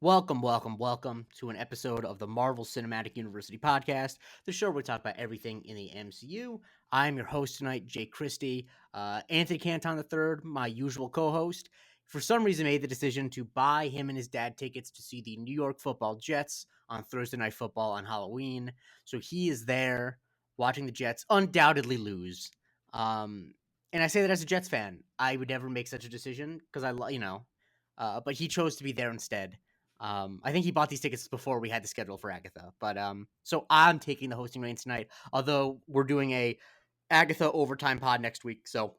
Welcome to an episode of the Marvel Cinematic University podcast, the show where we talk about everything in the MCU. I'm your host tonight, Jake Christie. Anthony Canton III, my usual co-host, for some reason made the decision to buy him and his dad tickets to see the New York Football Jets on Thursday Night Football on Halloween. So he is there watching the Jets undoubtedly lose. And I say that as a Jets fan. I would never make such a decision because but he chose to be there instead. I think he bought these tickets before we had the schedule for Agatha. So I'm taking the hosting reins tonight. Although we're doing a Agatha overtime pod next week, so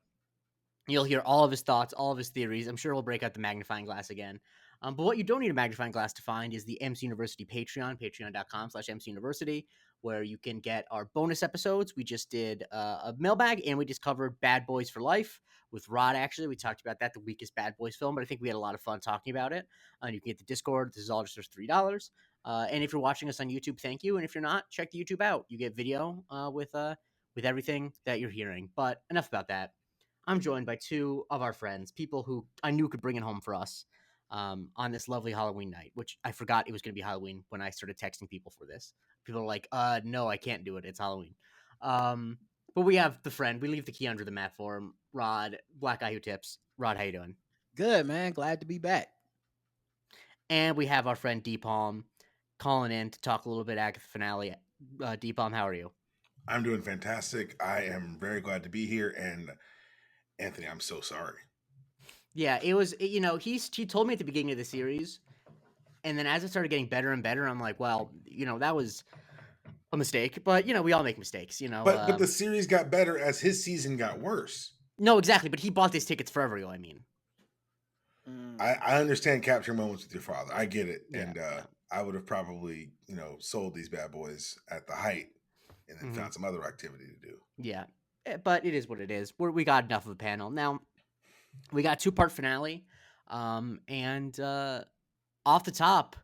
you'll hear all of his thoughts, all of his theories. I'm sure we'll break out the magnifying glass again. But what you don't need a magnifying glass to find is the MC University Patreon, patreon.com/MC University, where you can get our bonus episodes. We just did a mailbag, and we just covered Bad Boys for Life with Rod, actually. We talked about that, the weakest Bad Boys film, but I think we had a lot of fun talking about it. And you can get the Discord. This is all just for $3. And if you're watching us on YouTube, thank you. And if you're not, check the YouTube out. You get video with everything that you're hearing. But enough about that. I'm joined by two of our friends, people who I knew could bring it home for us on this lovely Halloween night, which I forgot it was going to be Halloween when I started texting people for this. People are like, no, I can't do it. It's Halloween. But we have the friend. We leave the key under the mat for him. Rod, Black Guy Who Tips. Rod, how you doing? Good, man. Glad to be back. And we have our friend Dpalm calling in to talk a little bit Agatha finale. Dpalm, how are you? I'm doing fantastic. I am very glad to be here. And Anthony, I'm so sorry. Yeah, it was, he told me at the beginning of the series, and then as it started getting better and better, I'm like, well, that was a mistake. But, we all make mistakes, But the series got better as his season got worse. No, exactly. But he bought these tickets forever ago, I mean. I understand capturing moments with your father. I get it. Yeah, And I would have probably, sold these bad boys at the height and then found some other activity to do. Yeah. But it is what it is. We got enough of a panel. Now, we got a 2-part finale. And off the top,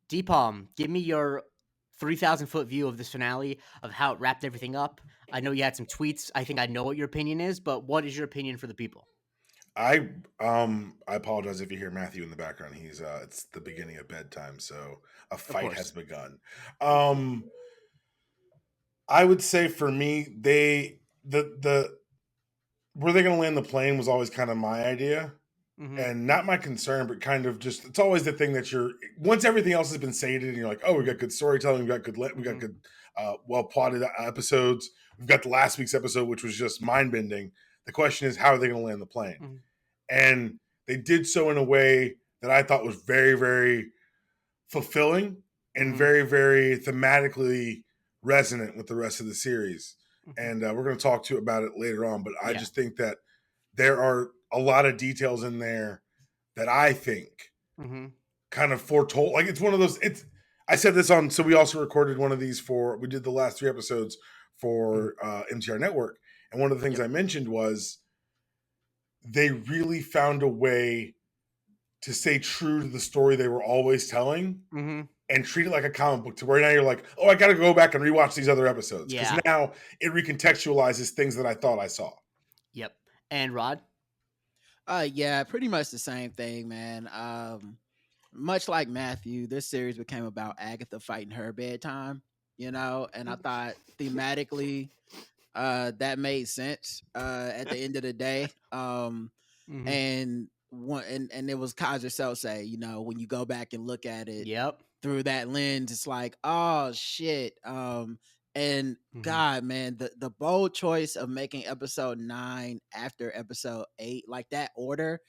Dpalm, give me your 3,000-foot view of this finale, of how it wrapped everything up. I know you had some tweets. I think I know what your opinion is, but what is your opinion for the people? I apologize if you hear Matthew in the background. He's it's the beginning of bedtime, so a fight has begun. I would say for me, the where they're going to land the plane was always kind of my idea. And not my concern, but kind of just, it's always the thing that once everything else has been sated and you're like, oh, we got good storytelling, we got good well plotted episodes, we've got the last week's episode, which was just mind bending. The question is, how are they going to land the plane? And they did so in a way that I thought was very, very fulfilling and very, very thematically resonant with the rest of the series. And we're going to talk about it later on, but I just think that there are a lot of details in there that I think kind of foretold. Like, it's one of those, I said this so we also recorded one of these we did the last 3 episodes for MTR Network. And one of the things I mentioned was they really found a way to stay true to the story they were always telling and treat it like a comic book, to where now you're like, oh, I got to go back and rewatch these other episodes. Because now it recontextualizes things that I thought I saw. Yep. And Rod? Yeah, pretty much the same thing, man. Much like Matthew, this series became about Agatha fighting her bedtime, and I thought thematically that made sense at the end of the day. And it was Kaiser Soze, when you go back and look at it through that lens, it's like, oh shit. And God, man, the bold choice of making episode 9 after episode 8, like that order,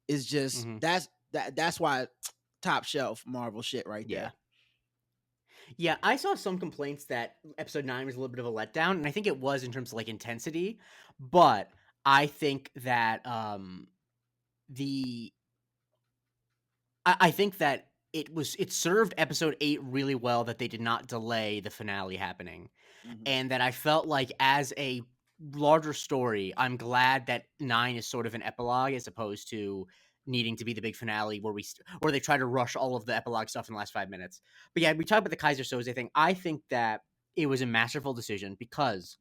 is just that's why top shelf Marvel shit right there. Yeah, I saw some complaints that episode 9 was a little bit of a letdown, and I think it was in terms of like intensity, but I think that I think that it served episode 8 really well, that they did not delay the finale happening. And that I felt like, as a larger story, I'm glad that 9 is sort of an epilogue as opposed to needing to be the big finale where they try to rush all of the epilogue stuff in the last 5 minutes. But yeah, we talked about the Kaiser Soze thing. I think that it was a masterful decision, because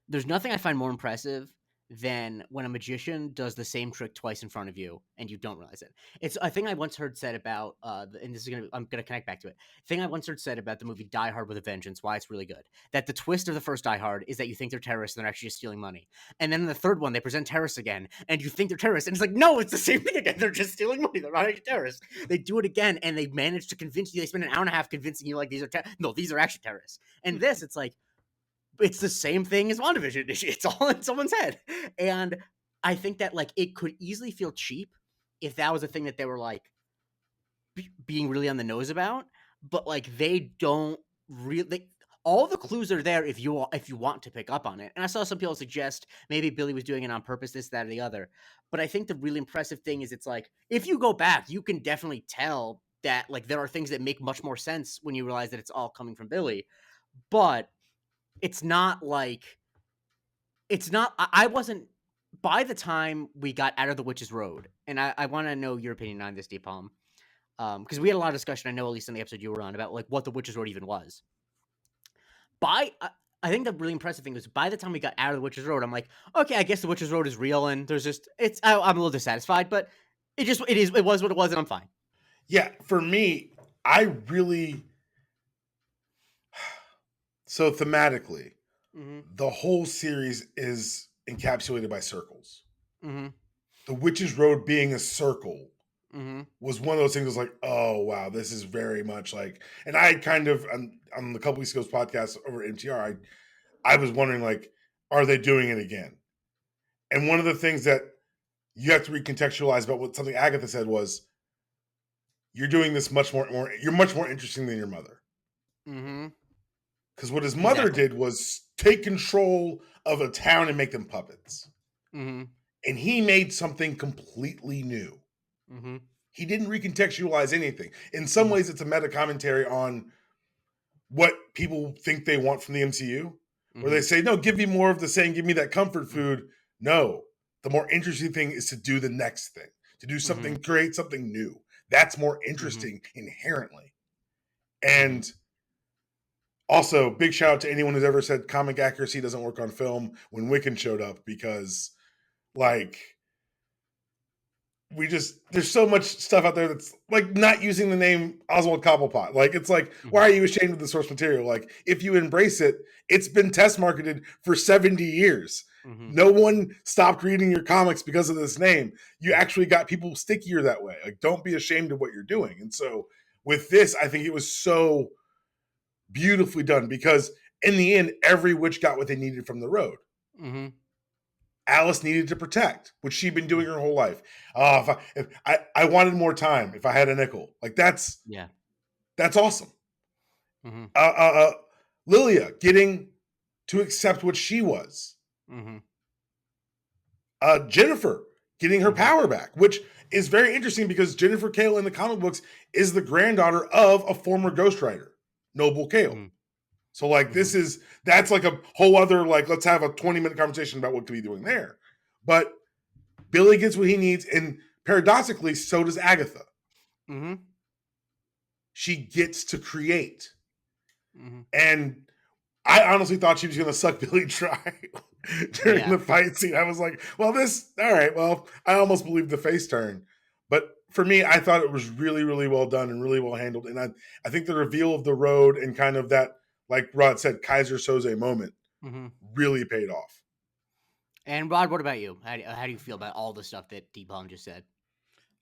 there's nothing I find more impressive than when a magician does the same trick twice in front of you and you don't realize it. It's a thing I once heard said about, and this is I'm gonna connect back to it. Thing I once heard said about the movie Die Hard with a Vengeance, why it's really good. That the twist of the first Die Hard is that you think they're terrorists and they're actually just stealing money, and then in the third one they present terrorists again, and you think they're terrorists, and it's like, no, it's the same thing again. They're just stealing money. They're not actually terrorists. They do it again, and they manage to convince you. They spend an hour and a half convincing you like these are no, these are actually terrorists. And this, it's like, it's the same thing as WandaVision. It's all in someone's head. And I think that like it could easily feel cheap if that was a thing that they were like being really on the nose about, but like they don't really. All the clues are there if you want to pick up on it. And I saw some people suggest maybe Billy was doing it on purpose, this, that, or the other. But I think the really impressive thing is it's like if you go back, you can definitely tell that like there are things that make much more sense when you realize that it's all coming from Billy. But it's not like it's not. I wasn't by the time we got out of the Witch's Road, and I want to know your opinion on this, Dpalm, because we had a lot of discussion. I know at least in the episode you were on about like what the Witch's Road even was. I think the really impressive thing was by the time we got out of the Witch's Road, I'm like, okay, I guess the Witch's Road is real, and there's just I'm a little dissatisfied, but it was what it was, and I'm fine. Yeah, for me, I really so thematically, the whole series is encapsulated by circles. The Witch's Road being a circle was one of those things that was like, oh, wow, this is very much like, and I kind of, on the Couple Weeks Ago's podcast over at MTR, I was wondering, like, are they doing it again? And one of the things that you have to recontextualize about what something Agatha said was, you're doing this you're much more interesting than your mother. Because what his mother did was take control of a town and make them puppets. And he made something completely new. He didn't recontextualize anything. In some ways, it's a meta commentary on what people think they want from the MCU, where they say, no, give me more of the same, give me that comfort food. No, the more interesting thing is to do the next thing, to do something, create something new. That's more interesting inherently. And also, big shout out to anyone who's ever said comic accuracy doesn't work on film when Wiccan showed up, because like there's so much stuff out there that's like not using the name Oswald Cobblepot. Like, it's like, why are you ashamed of the source material? Like, if you embrace it, it's been test marketed for 70 years. No one stopped reading your comics because of this name. You actually got people stickier that way. Like, don't be ashamed of what you're doing. And so with this, I think it was so beautifully done, because in the end, every witch got what they needed from the road. Alice needed to protect, which she'd been doing her whole life. If I wanted more time, if I had a nickel, like that's awesome. Lilia getting to accept what she was. Jennifer getting her power back, which is very interesting because Jennifer Cale in the comic books is the granddaughter of a former Ghost Rider, Noble Cale. So like that's like a whole other, like, let's have a 20-minute conversation about what to be doing there. But Billy gets what he needs, and paradoxically, so does Agatha. She gets to create. And I honestly thought she was going to suck Billy dry during the fight scene. I was like, well, all right, well, I almost believed the face turn. But for me, I thought it was really, really well done and really well handled. And I think the reveal of the road and kind of that, like Rod said, Kaiser Soze moment really paid off. And Rod, what about you? How do you feel about all the stuff that Dpalm just said?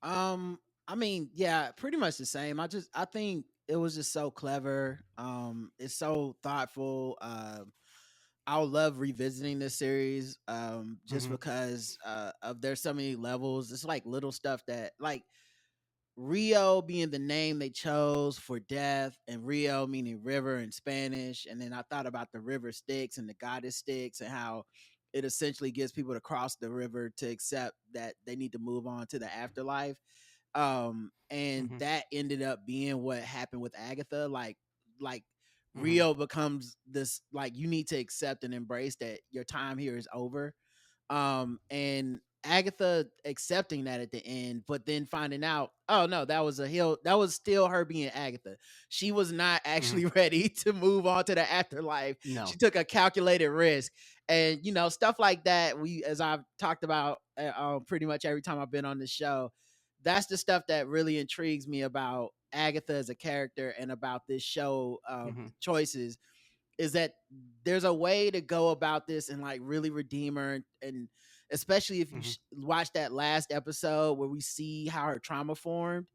I mean, yeah, pretty much the same. I think it was just so clever. It's so thoughtful. I would love revisiting this series just because of there's so many levels. It's like little stuff that, like, Rio being the name they chose for death, and Rio meaning river in Spanish. And then I thought about the river Styx and the goddess Styx, and how it essentially gets people to cross the river to accept that they need to move on to the afterlife. And that ended up being what happened with Agatha. Like Rio becomes this, like, you need to accept and embrace that your time here is over. And Agatha accepting that at the end, but then finding out, oh no, that was that was still her being Agatha. She was not actually ready to move on to the afterlife. No. She took a calculated risk. And stuff like that, as I've talked about pretty much every time I've been on the show, that's the stuff that really intrigues me about Agatha as a character and about this show choices, is that there's a way to go about this and like really redeem her, and especially if you watch that last episode where we see how her trauma formed,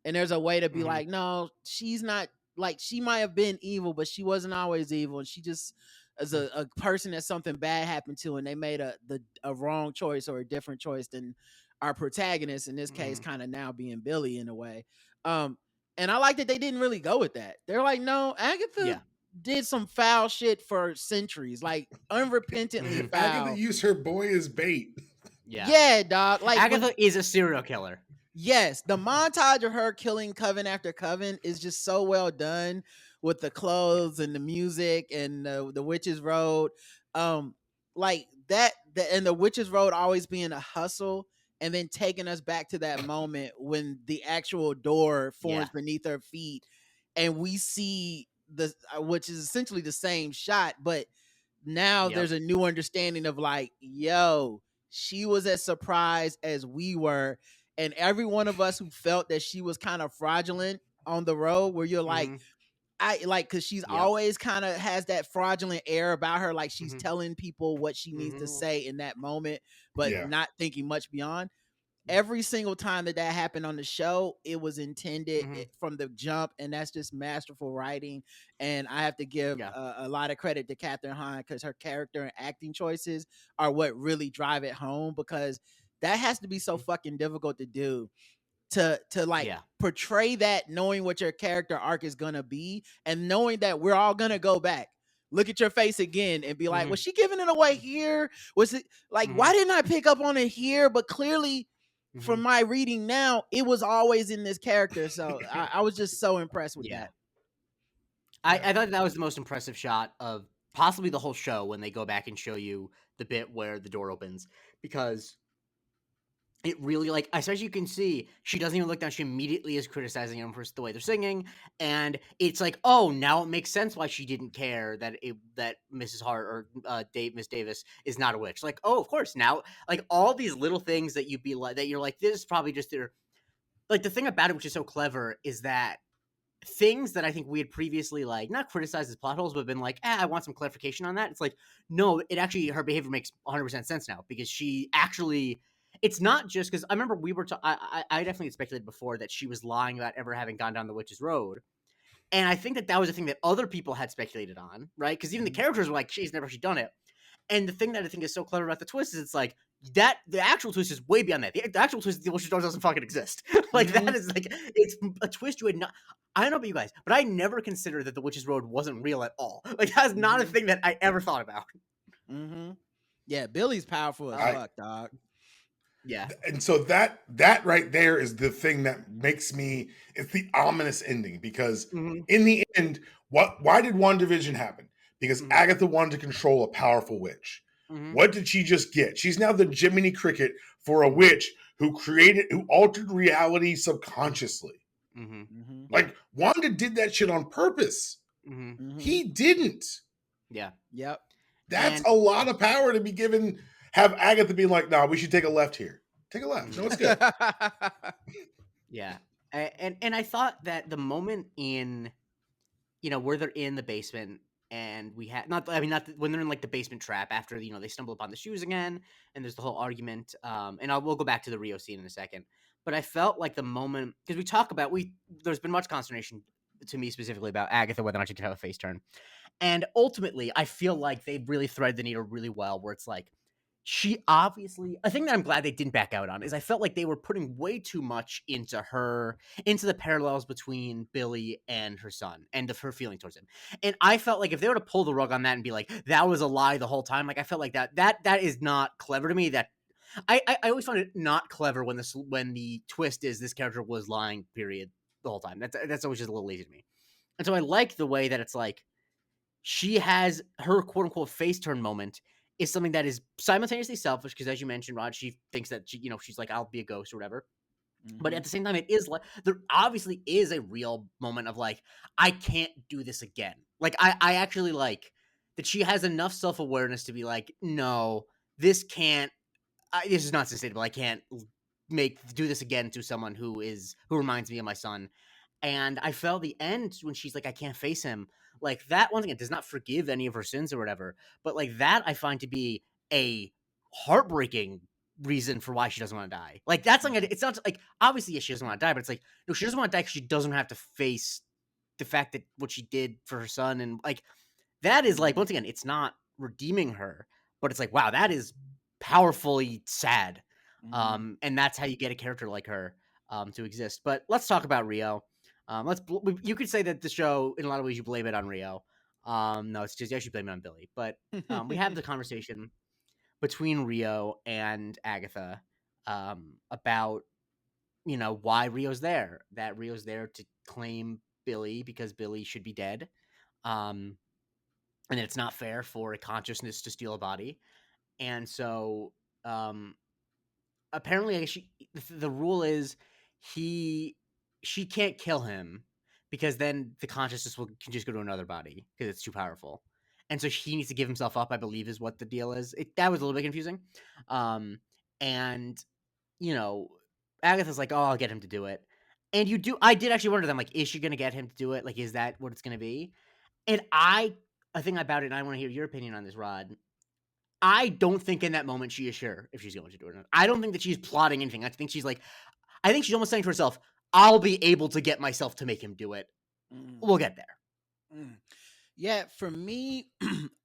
and there's a way to be like, no, she's not, like, she might have been evil, but she wasn't always evil, and she just is a person that something bad happened to, and they made a wrong choice or a different choice than our protagonist, in this case kind of now being Billy in a way. And I like that they didn't really go with that. They're like, no, Agatha did some foul shit for centuries, like unrepentantly foul. Agatha used her boy as bait. Yeah, dog. Like, Agatha is a serial killer. Yes, the montage of her killing coven after coven is just so well done, with the clothes and the music and the Witch's Road, like that, and the Witch's Road always being a hustle, and then taking us back to that moment when the actual door forms beneath her feet, and we see the which is essentially the same shot, but now there's a new understanding of like, yo, she was as surprised as we were. And every one of us who felt that she was kind of fraudulent on the road, where you're like, I like, because she's always kind of has that fraudulent air about her, like she's telling people what she needs to say in that moment, but not thinking much beyond. Every single time that happened on the show, it was intended from the jump, and that's just masterful writing. And I have to give a lot of credit to Katherine Hahn, because her character and acting choices are what really drive it home, because that has to be so fucking difficult to do, to like portray that, knowing what your character arc is gonna be, and knowing that we're all gonna go back, look at your face again, and be like, was she giving it away here? Was it like, why didn't I pick up on it here? But clearly, from my reading now, it was always in this character. So I was just so impressed with that. I thought that was the most impressive shot of possibly the whole show, when they go back and show you the bit where the door opens, because it really, like, as you can see, she doesn't even look down. She immediately is criticizing them for the way they're singing, and it's like, oh, now it makes sense why she didn't care that Mrs. Hart or Miss Davis is not a witch. Like, oh, of course, now, like, all these little things that you'd be like, that you're like, this is probably just their, like, the thing about it, which is so clever, is that things that I think we had previously, like, not criticized as plot holes, but been like, I want some clarification on that. It's like, no, it actually, her behavior makes 100% sense now, because she actually, it's not just because I remember we were, I definitely speculated before that she was lying about ever having gone down the Witch's Road. And I think that was a thing that other people had speculated on, right? Because even the characters were like, she's never actually done it. And the thing that I think is so clever about the twist is, it's like, that the actual twist is way beyond that. The actual twist is the Witch's Road doesn't fucking exist. Like, that is like, it's a twist you had not. I don't know about you guys, but I never considered that the Witch's Road wasn't real at all. Like, that's not a thing that I ever thought about. Yeah, Billy's powerful as fuck, dog. Yeah. And so that right there is the thing that makes me, it's the ominous ending, because in the end, why did WandaVision happen? Because Agatha wanted to control a powerful witch. What did she just get? She's now the Jiminy Cricket for a witch who altered reality subconsciously. Like, Wanda did that shit on purpose. He didn't. Yeah. Yep. That's a lot of power to be given. Have Agatha be like, nah, we should take a left here. Take a left. No, it's good. Yeah. And I thought that the moment in, where they're in the basement, and we had not when they're in, like, the basement trap after, they stumble upon the shoes again, and there's the whole argument. And we'll go back to the Rio scene in a second. But I felt like the moment, because we talk about, there's been much consternation to me specifically about Agatha, whether or not she could have a face turn. And ultimately, I feel like they really thread the needle really well, where it's like, she obviously, a thing that I'm glad they didn't back out on is I felt like they were putting way too much into the parallels between Billy and her son, and of her feeling towards him. And I felt like if they were to pull the rug on that and be like, that was a lie the whole time, like, I felt like that is not clever to me. That I always find it not clever when the twist is this character was lying, period, the whole time. That's always just a little lazy to me. And so I like the way that it's like, she has her quote unquote face turn moment, is something that is simultaneously selfish because, as you mentioned, Rod, she thinks that she's like, I'll be a ghost or whatever. But at the same time, it is like there obviously is a real moment of like, I can't do this again. Like I actually like that she has enough self-awareness to be like, no, this can't. This is not sustainable. I can't do this again to someone who reminds me of my son. And I felt the end when she's like, I can't face him. Like that once again does not forgive any of her sins or whatever. But like that I find to be a heartbreaking reason for why she doesn't want to die. Like that's like it's not like obviously yes, she doesn't want to die, but it's like no, she doesn't want to die because she doesn't have to face the fact that what she did for her son and like that is like once again, it's not redeeming her, but it's like wow, that is powerfully sad. And that's how you get a character like her to exist. But let's talk about Rio. You could say that the show, in a lot of ways, you blame it on Rio. No, it's just you actually blame it on Billy. But we have the conversation between Rio and Agatha about why Rio's there. That Rio's there to claim Billy because Billy should be dead, and it's not fair for a consciousness to steal a body. And so, apparently, I guess the rule is she can't kill him because then the consciousness can just go to another body because it's too powerful. And so he needs to give himself up, I believe, is what the deal is. That was a little bit confusing. And Agatha's like, "Oh, I'll get him to do it." And I did actually wonder them, like, is she gonna get him to do it? Like, is that what it's gonna be? And I think about it, and I want to hear your opinion on this, Rod. I don't think in that moment she is sure if she's going to do it or not. I don't think that she's plotting anything. I think she's almost saying to herself, I'll be able to get myself to make him do it. We'll get there. Yeah, for me,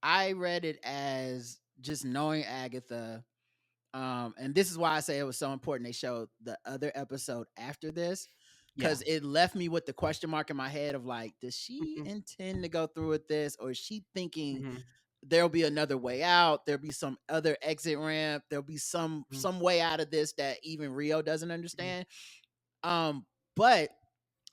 I read it as just knowing Agatha. And this is why I say it was so important they showed the other episode after this. Because it left me with the question mark in my head of like, does she intend to go through with this? Or is she thinking there'll be another way out? There'll be some other exit ramp. There'll be some way out of this that even Rio doesn't understand. But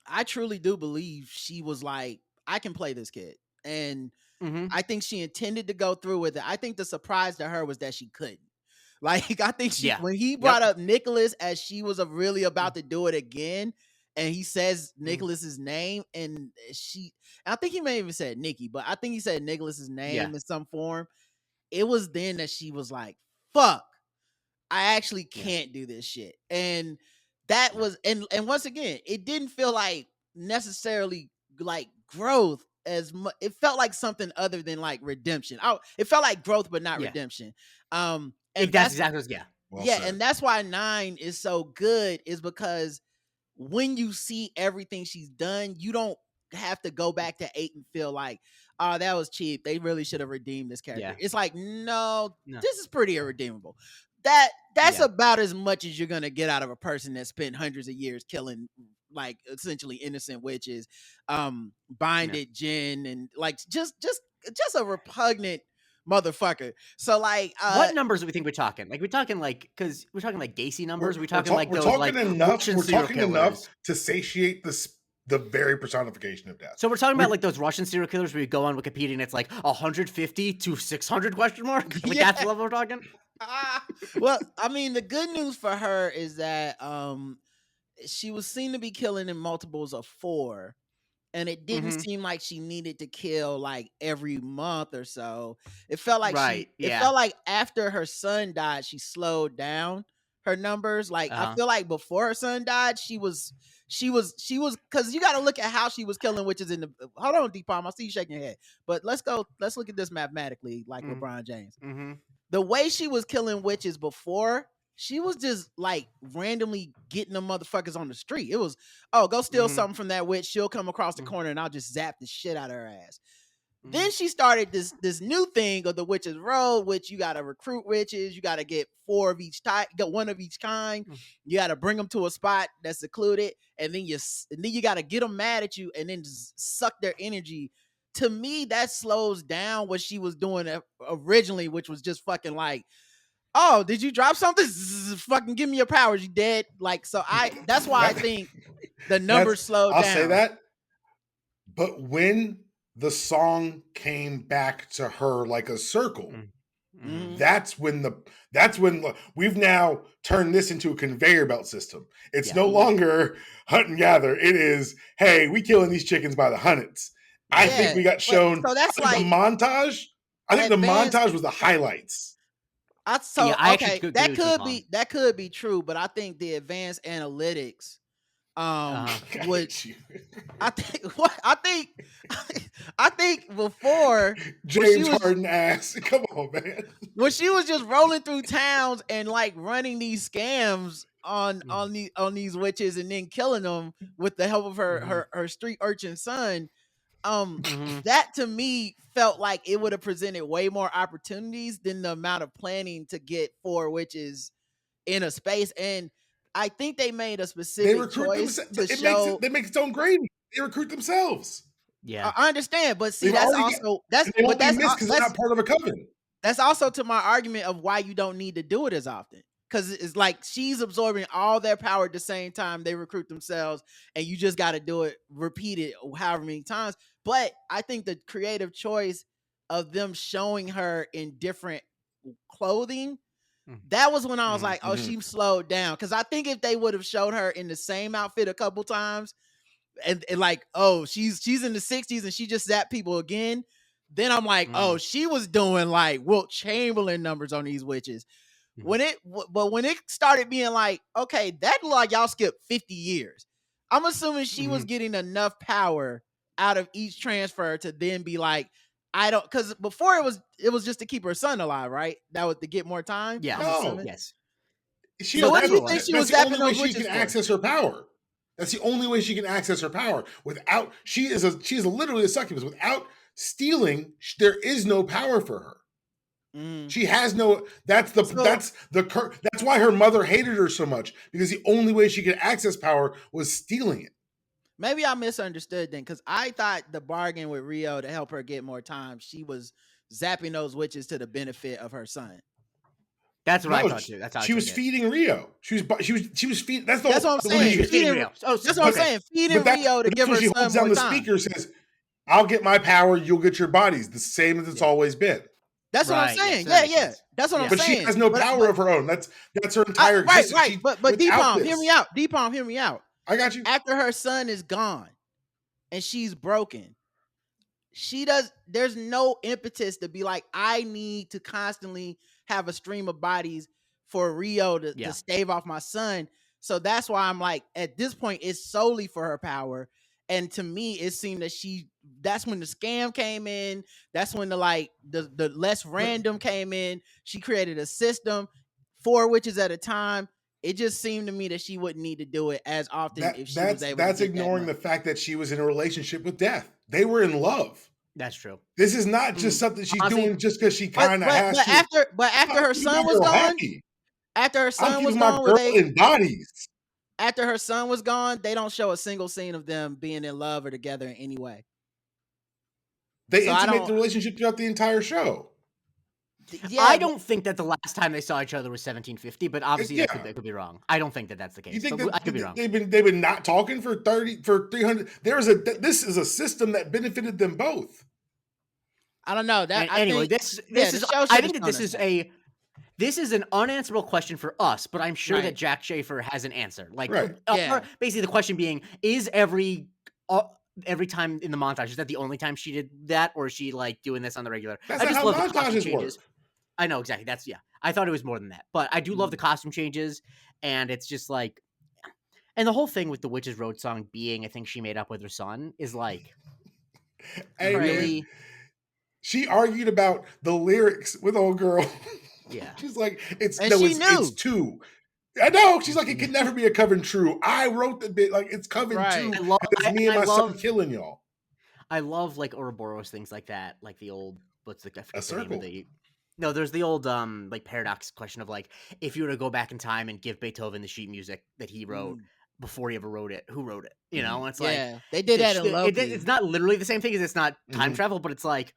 I truly do believe she was like, I can play this kid. And I think she intended to go through with it. I think the surprise to her was that she couldn't. Like, I think when he brought up Nicholas as she was really about to do it again, and he says Nicholas's name, and I think he may even said Nikki, but I think he said Nicholas's name in some form. It was then that she was like, fuck, I actually can't do this shit. And that was, and once again, it didn't feel like necessarily like growth as much. It felt like something other than like redemption. It felt like growth, but not redemption. And that's exactly and that's why 9 is so good, is because when you see everything she's done, you don't have to go back to 8 and feel like, oh, that was cheap. They really should have redeemed this character. It's like, no, this is pretty irredeemable. That's about as much as you're gonna get out of a person that spent hundreds of years killing like essentially innocent witches, binded Jinn, and like just a repugnant motherfucker. So like, what numbers do we think we're talking? Like, we're talking like, because we're talking like Gacy numbers. We're talking like those like enough. We're talking enough to satiate the very personification of death. So we're talking about like those Russian serial killers where you go on Wikipedia and it's like 150 to 600 question mark. Like that's the level we're talking. Well, I mean, the good news for her is that she was seen to be killing in multiples of 4. And it didn't seem like she needed to kill like every month or so. It felt like it felt like after her son died, she slowed down her numbers. Like I feel like before her son died, she was because you got to look at how she was killing witches in the. Hold on, Dpalm, I see you shaking your head, but let's look at this mathematically, like LeBron James. The way she was killing witches before, she was just like randomly getting them motherfuckers on the street. It was, oh, go steal something from that witch. She'll come across the corner and I'll just zap the shit out of her ass. Then she started this new thing of the witches road, which you got to recruit witches. You got to get 4 of each type, get 1 of each kind. You got to bring them to a spot that's secluded. And then you got to get them mad at you and then just suck their energy. To me, that slows down what she was doing originally, which was just fucking like, oh, did you drop something? Fucking give me your powers, you dead. Like, so that's why I think the numbers slowed down. I'll say that. But when the song came back to her like a circle, Mhm. That's when we've now turned this into a conveyor belt system. It's Yeah. no longer hunt and gather. It is, hey, we killing these chickens by the hundreds. I Yeah. think we got but shown. so that's I think like the montage. I think the advanced. montage was the highlights. Yeah, I actually Okay, agree with Dpalm. that could be true, but I think the advanced analytics Uh-huh. would I think what I think before when she James was Harden ass. Come on, man. when she was just rolling through towns and like running these scams on these witches and then killing them with the help of her street urchin son, Mhm. that to me felt like it would have presented way more opportunities than the amount of planning to get 4 witches in a space. And I think they made a They specific recruit choice themselves. to show. They make its own gravy. They recruit themselves. Yeah. I understand, but see, They've that's already got, also that's and they but only miss because they're not part of a coven. that's also to my argument of why you don't need to do it as often. Because it's like she's absorbing all their power at the same time they recruit themselves, and you just got to do it, repeat it however many times. But I think the creative choice of them showing her in different clothing, that was when I was like, oh, she slowed down. Because I think if they would have showed her in the same outfit a couple times, and like, oh, she's in the 60s and she just zapped people again, then I'm like, oh, she was doing like Wilt Chamberlain numbers on these witches. But when it started being like, okay, that looked like y'all skipped 50 years. I'm assuming she was getting enough power out of each transfer to then be like, I don't, because before it was just to keep her son alive, right? That was to get more time. Yeah. I'm No. assuming. Yes. So what do you think she was That's the zapping only way those she witches can for? access her power. That's the only way she can access her power. Without she is literally a succubus. Without stealing, there is no power for her. She has no. That's why her mother hated her so much, because the only way she could access power was stealing it. Maybe I misunderstood then, because I thought the bargain with Rio to help her get more time, she was zapping those witches to the benefit of her son. That's what I thought too. That's how she was feeding Rio. She was feeding. That's what I'm saying. She was feeding Rio. That's what I'm saying. Feeding Rio to give her she son holds down more the time. speaker, says, "I'll get my power. You'll get your bodies." The same as it's always been. That's what I'm saying. Yes, Yeah. That's what I'm saying. But she has no power of her own. That's her entire existence. Right. But Dpalm, hear me out. Dpalm, hear me out. I got you. After her son is gone and she's broken, there's no impetus to be like, I need to constantly have a stream of bodies for Rio to stave off my son. So that's why I'm like, at this point, it's solely for her power. And to me, it seemed that that's when the scam came in. That's when the less random came in. She created a system, 4 witches at a time. It just seemed to me that she wouldn't need to do it as often if she was able to. That's ignoring the fact that she was in a relationship with death. They were in love. That's true. This is not just something she's doing just because she kind of has to. After her son was gone, after her son was gone, in bodies. After her son was gone, they don't show a single scene of them being in love or together in any way. They intimate the relationship throughout the entire show. Yeah, I don't think that the last time they saw each other was 1750, but obviously that could be wrong. I don't think that that's the case. I could be wrong. They've been not talking for 300. This is a system that benefited them both. I don't know that. Anyway, this is. I think that this is an unanswerable question for us, but I'm sure that Jack Schaefer has an answer. Basically, the question being: is every time in the montage, is that the only time she did that, or is she like doing this on the regular? That's not how montages work. I know exactly. I thought it was more than that, but I do love the costume changes, and it's just like, and the whole thing with the Witch's Road song being a thing she made up with her son is like, really. She argued about the lyrics with old girl. Yeah, she's like, it's 2. I know. She's like, it could never be a coven true. I wrote the bit, like, it's coven 2. It's me and my son killing y'all. I love like Ouroboros things like that, like the old a circle. No, there's the old like paradox question of like, if you were to go back in time and give Beethoven the sheet music that he wrote before he ever wrote it, who wrote it? You know, and it's like they did that in Loki. It's not literally the same thing as it's not time travel, but it's like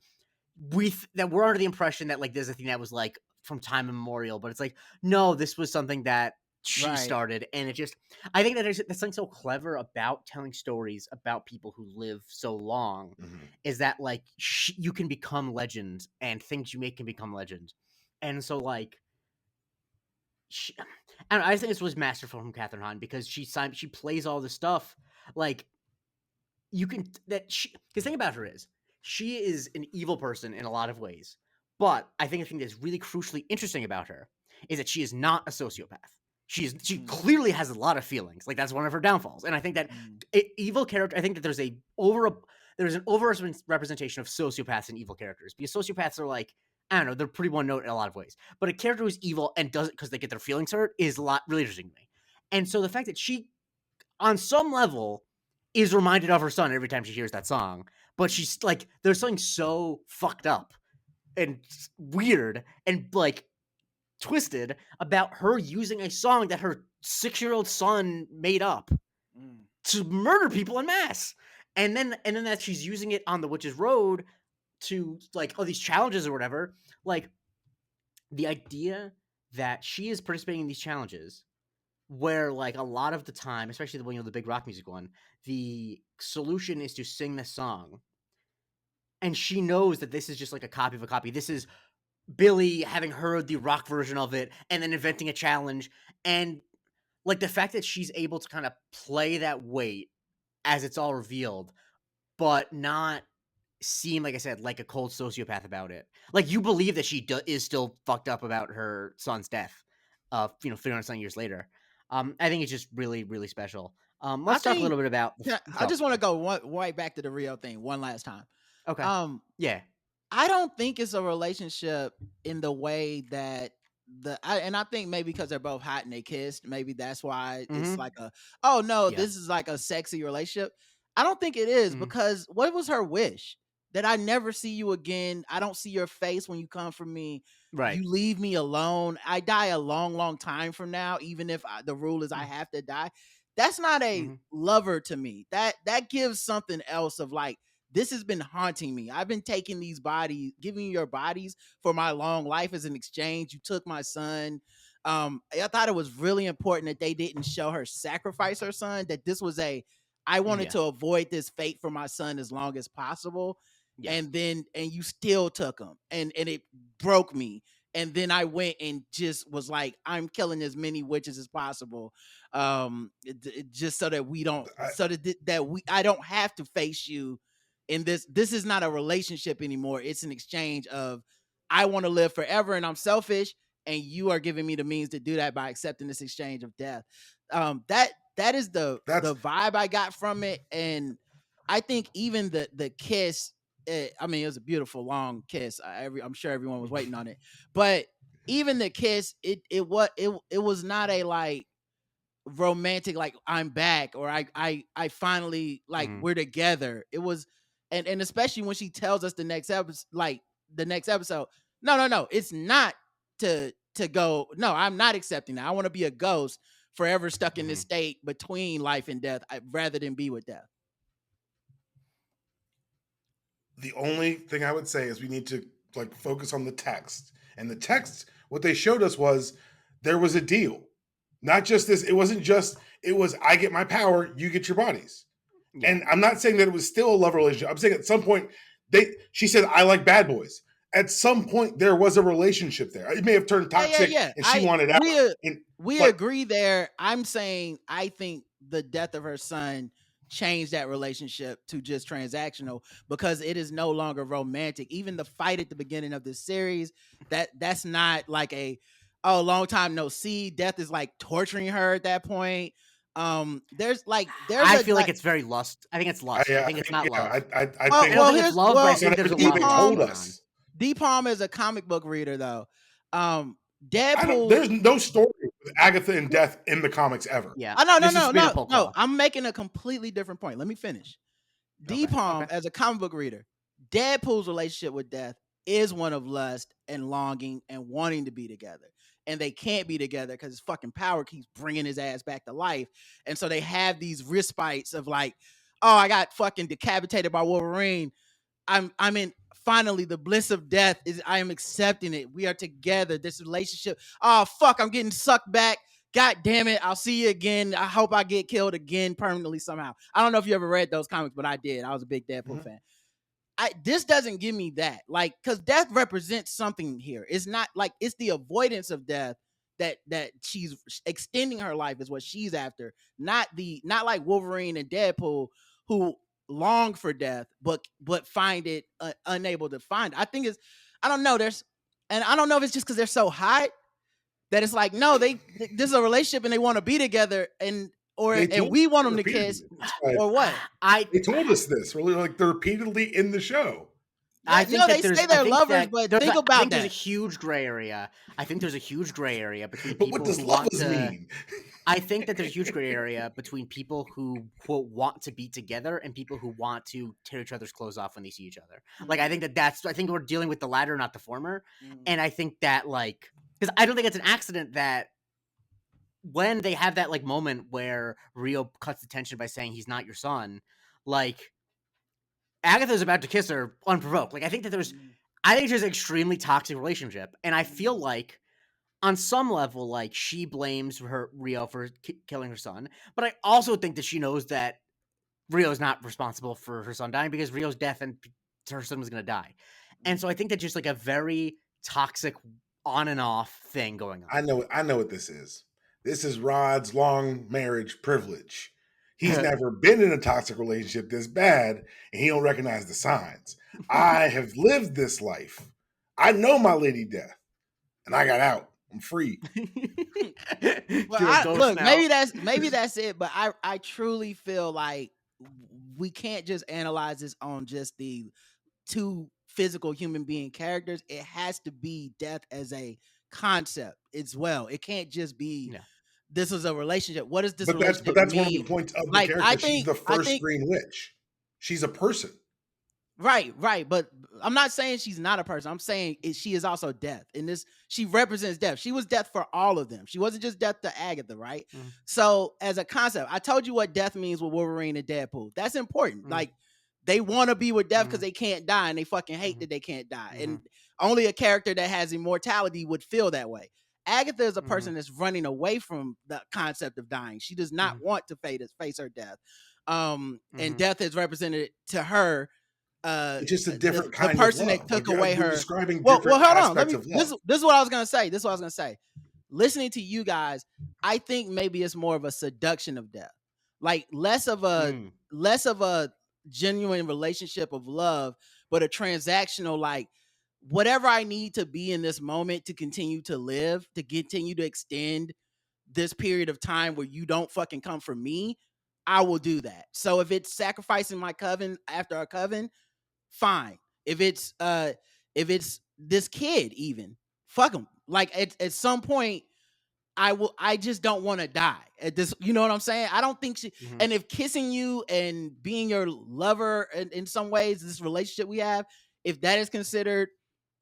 we're under the impression that like there's a thing that was like from time immemorial, but it's like, no, this was something that she started, and it just, I think that there's something so clever about telling stories about people who live so long, is that like you can become legends, and things you make can become legends, And so like I don't know, I think this was masterful from Catherine Hahn because she plays all the stuff like you can because thing about her is she is an evil person in a lot of ways, but I think the thing that's really crucially interesting about her is that she is not a sociopath. She clearly has a lot of feelings. Like that's one of her downfalls, and I think that evil character. I think that there's an over representation of sociopaths and evil characters because sociopaths are like I don't know, they're pretty one note in a lot of ways. But a character who's evil and does it because they get their feelings hurt is a lot really interesting to me. And so the fact that she, on some level, is reminded of her son every time she hears that song, but she's like, there's something so fucked up and weird and like twisted about her using a song that her 6-year-old son made up to murder people en masse. And then that she's using it on the Witch's Road to like all these challenges or whatever. Like the idea that she is participating in these challenges where like a lot of the time, especially the big rock music one, the solution is to sing this song. And she knows that this is just like a copy of a copy. This is Billy having heard the rock version of it and then inventing a challenge. And like the fact that she's able to kind of play that weight as it's all revealed, but not seem, like I said, like a cold sociopath about it. Like you believe that she is still fucked up about her son's death, 300 something years later. I think it's just really, really special. Let's talk a little bit about. I just want to go right back to the Rio thing one last time. Okay. Yeah. I don't think it's a relationship in the way that and I think maybe because they're both hot and they kissed, maybe that's why it's like this is like a sexy relationship. I don't think it is because what was her wish? That I never see you again. I don't see your face when you come for me. Right. You leave me alone. I die a long, long time from now, even if the rule is I have to die. That's not a lover to me. That gives something else of like, this has been haunting me. I've been taking these bodies, giving you your bodies for my long life as an exchange. You took my son. I thought it was really important that they didn't show her sacrifice her son, that this was I wanted to avoid this fate for my son as long as possible. Yes. And you still took him and it broke me. And then I went and just was like, I'm killing as many witches as possible. Just so that we don't, I don't have to face you in this. This is not a relationship anymore. It's an exchange of, I want to live forever and I'm selfish. And you are giving me the means to do that by accepting this exchange of death. That is the vibe I got from it. And I think even the kiss, it was a beautiful long kiss. I'm sure everyone was waiting on it, but even the kiss, it was not a like romantic, like I'm back or I finally like we're together. It was, and especially when she tells us the next episode, no, it's not to go. No, I'm not accepting that. I want to be a ghost forever stuck in this state between life and death, rather than be with death. The only thing I would say is we need to like focus on the text. And the text, what they showed us was there was a deal. Not just this, it was I get my power, you get your bodies. Yeah. And I'm not saying that it was still a love relationship. I'm saying at some point she said, I like bad boys. At some point there was a relationship there. It may have turned toxic and she wanted out. We agree there. I'm saying I think the death of her son changed that relationship to just transactional because it is no longer romantic. Even the fight at the beginning of this series, that's not like long time no see. Death is like torturing her at that point. I feel like it's very lust. I think it's lust. I think it's not love. I think it's love, but I think there's a lot told us. Dpalm is a comic book reader though. Deadpool. There's no story with Agatha and Death in the comics ever. Yeah. No. I'm making a completely different point. Let me finish. Dpalm, as a comic book reader, Deadpool's relationship with Death is one of lust and longing and wanting to be together. And they can't be together because his fucking power keeps bringing his ass back to life. And so they have these respites of like, oh, I got fucking decapitated by Wolverine. I'm in. Finally, the bliss of death is I am accepting it. We are together. This relationship. Oh, fuck. I'm getting sucked back. God damn it. I'll see you again. I hope I get killed again permanently somehow. I don't know if you ever read those comics, but I did. I was a big Deadpool fan. this doesn't give me that, like, because death represents something here. It's not like it's the avoidance of death that she's extending her life is what she's after, not like Wolverine and Deadpool who long for death but find it unable to find it. I think it's, I don't know, and I don't know if it's just because they're so hot that it's like, no, this is a relationship and they want to be together, and we want them to kiss, or what? They told us this really, like, they're repeatedly in the show. Yeah, I think they say they're lovers, but think about that. I think there's a huge gray area. I think there's a huge gray area between people what does who lovers want to mean? I think that there's a huge gray area between people who, quote, want to be together and people who want to tear each other's clothes off when they see each other. Like, I think I think we're dealing with the latter, not the former. And I think that, like, because I don't think it's an accident that when they have that, like, moment where Rio cuts the tension by saying he's not your son, like, Agatha's about to kiss her unprovoked. Like, I think there's an extremely toxic relationship. And I feel like, on some level, like, she blames Rio for killing her son, but I also think that she knows that Rio's not responsible for her son dying because Rio's deaf and her son was going to die. And so I think that just, like, a very toxic on and off thing going on. I know what this is. This is Rod's long marriage privilege. He's never been in a toxic relationship this bad, and he don't recognize the signs. I have lived this life. I know my lady death, and I got out. I'm free. Well, look, maybe that's it, but I truly feel like we can't just analyze this on just the two physical human being characters. It has to be death as a concept as well. It can't just be this is a relationship. What does this relationship mean? But that's one of the points of the character. She's the first Green Witch. She's a person. Right. But I'm not saying she's not a person. I'm saying she is also death. In this, she represents death. She was death for all of them. She wasn't just death to Agatha, right? So as a concept, I told you what death means with Wolverine and Deadpool. That's important. Like, they want to be with death because they can't die, and they fucking hate that they can't die. And only a character that has immortality would feel that way. Agatha is a person that's running away from the concept of dying. She does not want to face her death. And death is represented to her. It's just a different kind the person of love. that took away her. Describing well, different hold on. aspects of love. This is what I was gonna say. Listening to you guys, I think maybe it's more of a seduction of death, like less of a genuine relationship of love, but a transactional, like, whatever I need to be in this moment to continue to live, to continue to extend this period of time where you don't fucking come for me, I will do that. So if it's sacrificing my coven after a coven, fine. If it's this kid, even fuck him. Like, at some point, I just don't want to die at this. You know what I'm saying? I don't think she. And if kissing you and being your lover in some ways, this relationship we have, if that is considered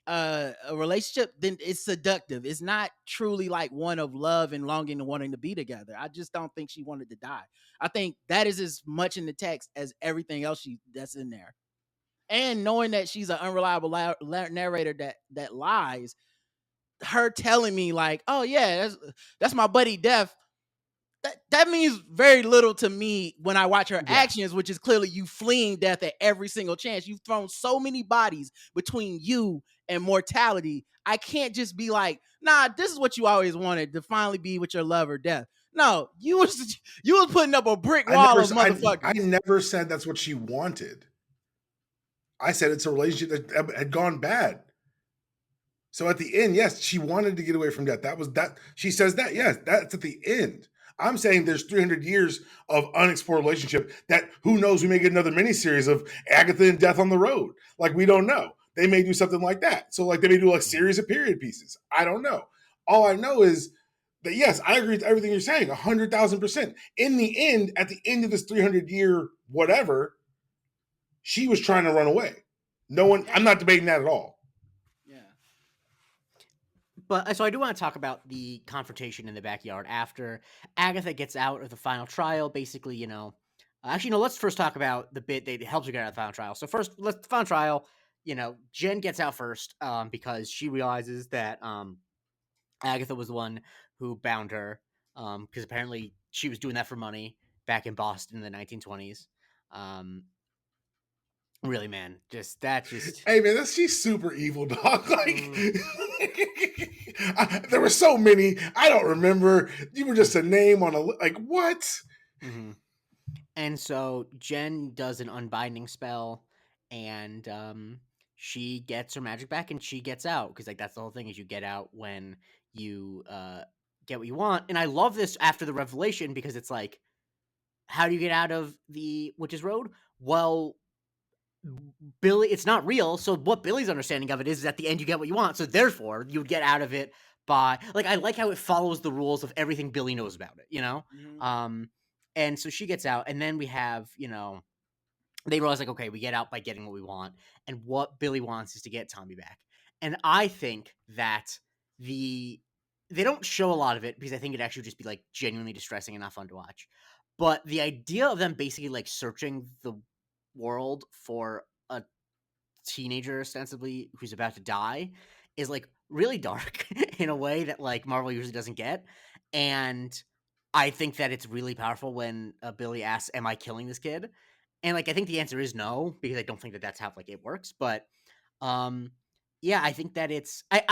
a relationship, then it's seductive. It's not truly like one of love and longing and wanting to be together. I just don't think she wanted to die. I think that is as much in the text as everything else that's in there. And knowing that she's an unreliable narrator that lies, her telling me like, oh yeah, that's my buddy Death, that means very little to me when I watch her actions, which is clearly you fleeing death at every single chance. You've thrown so many bodies between you and mortality. I can't just be like, nah, this is what you always wanted, to finally be with your lover Death. No, you was putting up a brick wall of motherfuckers. I never said that's what she wanted. I said it's a relationship that had gone bad. So at the end, yes, she wanted to get away from death. That was that. She says that, yes, that's at the end. I'm saying there's 300 years of unexplored relationship that, who knows, we may get another miniseries of Agatha and Death on the Road. Like, we don't know. They may do something like that. So, like, they may do a series of period pieces. I don't know. All I know is that, yes, I agree with everything you're saying, 100,000%. In the end, at the end of this 300-year whatever, she was trying to run away. No one, I'm not debating that at all. Yeah. But so I do want to talk about the confrontation in the backyard after Agatha gets out of the final trial. Basically, you know, actually, no, let's first talk about the bit that helps her get out of the final trial. So first, the final trial, you know, Jen gets out first because she realizes that Agatha was the one who bound her because apparently she was doing that for money back in Boston in the 1920s. Really, man. That's just. Hey man, she's super evil, dog. Like there were so many. I don't remember. You were just a name on a like what? Mm-hmm. And so Jen does an unbinding spell, and she gets her magic back, and she gets out because like that's the whole thing is you get out when you get what you want. And I love this after the revelation because it's like, how do you get out of the witch's road? Well, Billy, it's not real. So what Billy's understanding of it is at the end you get what you want. So therefore, you would get out of it by like I like how it follows the rules of everything Billy knows about it. Mhm. And so she gets out, and then we have they realize like okay, we get out by getting what we want, and what Billy wants is to get Tommy back. And I think that they don't show a lot of it because I think it'd actually just be like genuinely distressing and not fun to watch. But the idea of them basically like searching the world for a teenager ostensibly who's about to die is like really dark in a way that like Marvel usually doesn't get. And I think that it's really powerful when Billy asks, "Am I killing this kid?" And like I think the answer is no because I don't think that that's how like it works. But um, yeah, I think that it's I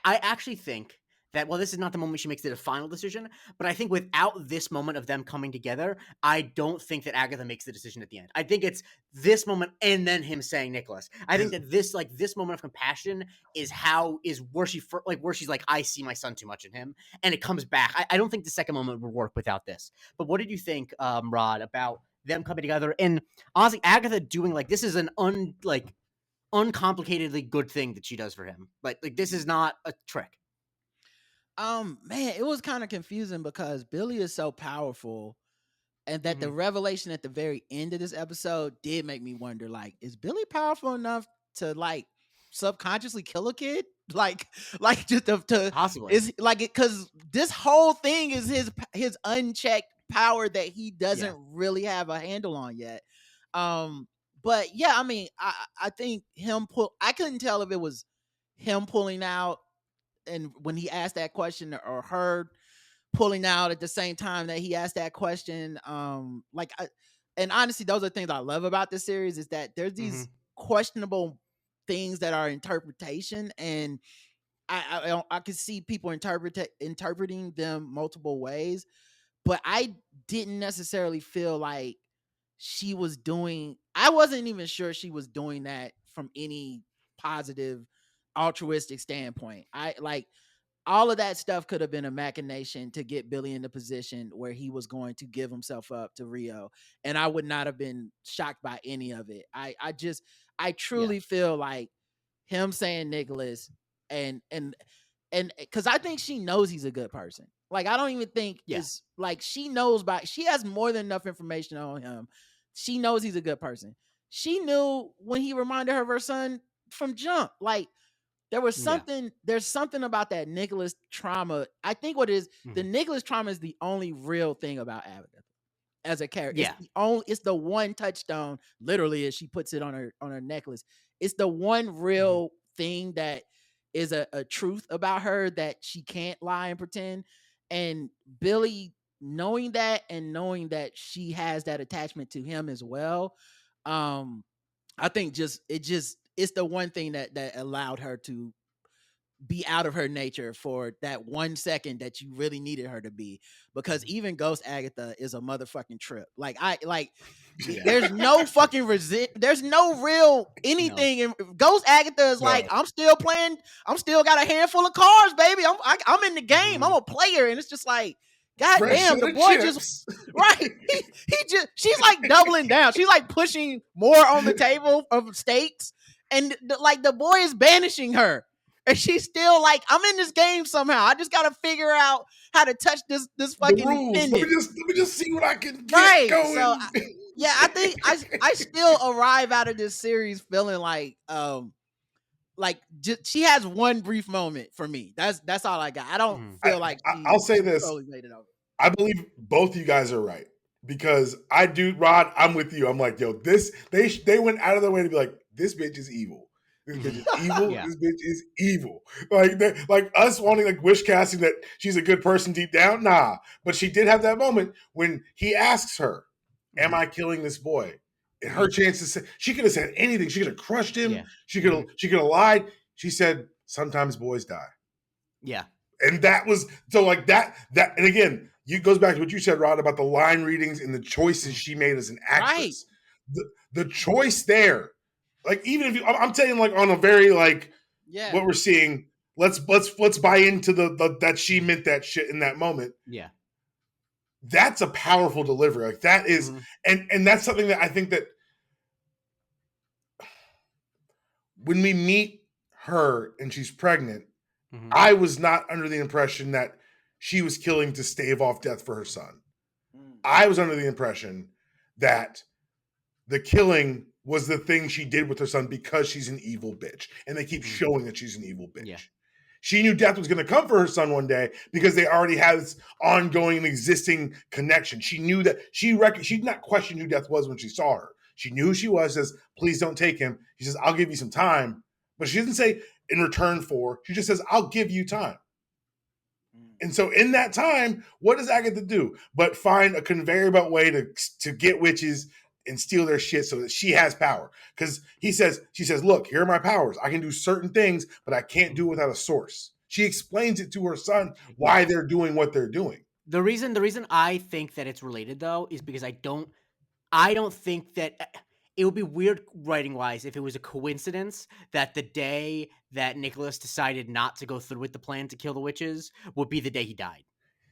actually think that this is not the moment she makes the final decision, but I think without this moment of them coming together, I don't think that Agatha makes the decision at the end. I think it's this moment and then him saying Nicholas. I think that this moment of compassion is where where she's like, I see my son too much in him, and it comes back. I don't think the second moment would work without this. But what did you think, Rod, about them coming together and honestly Agatha doing like this is an uncomplicatedly good thing that she does for him. Like this is not a trick. Man, it was kind of confusing because Billy is so powerful, and that the Mhm. revelation at the very end of this episode did make me wonder, like, is Billy powerful enough to like subconsciously kill a kid? Like just to Possibly. is like it because this whole thing is his unchecked power that he Yeah. doesn't really have a handle on yet. Um, but yeah, I mean, I think I couldn't tell if it was him pulling out and when he asked that question or her pulling out at the same time that he asked that question. And honestly, those are things I love about this series is that there's these Mhm. questionable things that are interpretation, and I can see people interpreting them multiple ways, but I didn't necessarily feel like she was doing. I wasn't even sure she was doing that from any positive altruistic standpoint. I like all of that stuff could have been a machination to get Billy in the position where he was going to give himself up to Rio. And I would not have been shocked by any of it. I Yeah. truly feel like him saying Nicholas and because I think she knows he's a good person. Like, I don't even think Yeah. it's like she has more than enough information on him. She knows he's a good person. She knew when he reminded her of her son from jump. Like, Yeah. there's something about that Nicholas trauma. I think what it is, the Mhm. Nicholas trauma is the only real thing about Agatha as a character. Yeah. It's the one touchstone, literally, as she puts it on her necklace. It's the one Mhm. real thing that is a truth about her that she can't lie and pretend. And Billy knowing that and knowing that she has that attachment to him as well. I think it's the one thing that allowed her to be out of her nature for that 1 second that you really needed her to be, because Mhm. even Ghost Agatha is a motherfucking trip. Yeah. There's no fucking there's no real No. anything in Ghost Agatha is like, No, I'm still playing, I'm still got a handful of cards, baby. I'm in the game, I'm Mhm. a player, and it's just like, god fresh damn, set the of boy just chips. right. He just she's like doubling down. She's like pushing more on the table of stakes, and like the boy is banishing her. And she's still like, I'm in this game somehow. I just gotta figure out how to touch this The fucking rules. pendant. Let me just see what I can get Right. So going. yeah, I think I still arrive out of this series feeling like she has one brief moment for me. That's all I got. I don't Mhm. feel like I'll say she this. totally made it over. I believe both you guys are right because I do, Rod. I'm with you. I'm like, yo, they went out of their way to be like, this bitch is evil. This bitch Mhm. is evil. Yeah. This bitch is evil. Like us wanting like wish casting that she's a good person deep down. Nah, but she did have that moment when he asks her, "Am Mhm. I killing this boy?" her chance to say, she could have said anything. She could have crushed him. Yeah. She could have lied. She said, sometimes boys die. Yeah. And that was so like that and again, you goes back to what you said, Rod, about the line readings and the choices she made as an actress. Right. The choice there, like even if I'm saying like on a very like what we're seeing, let's buy into the that she meant that shit in that moment. Yeah. That's a powerful delivery. Like that is and that's something that I think that when we meet her and she's pregnant, I was not under the impression that she was killing to stave off death for her son. I was under the impression that the killing was the thing she did with her son because she's an evil bitch. And they keep showing that she's an evil bitch. Yeah. She knew death was going to come for her son one day because they already had this ongoing and existing connection. She knew that she did not question who death was when she saw her. She knew who she was, says, please don't take him. She says, I'll give you some time. But she doesn't say in return for, she just says, I'll give you time. And so in that time, what does Agatha do? But find a conveyor belt way to get witches and steal their shit so that she has power. Because she says, look, here are my powers. I can do certain things, but I can't do it without a source. She explains it to her son why they're doing what they're doing. The reason I think that it's related though is because I don't think that it would be weird writing wise if it was a coincidence that the day that Nicholas decided not to go through with the plan to kill the witches would be the day he died.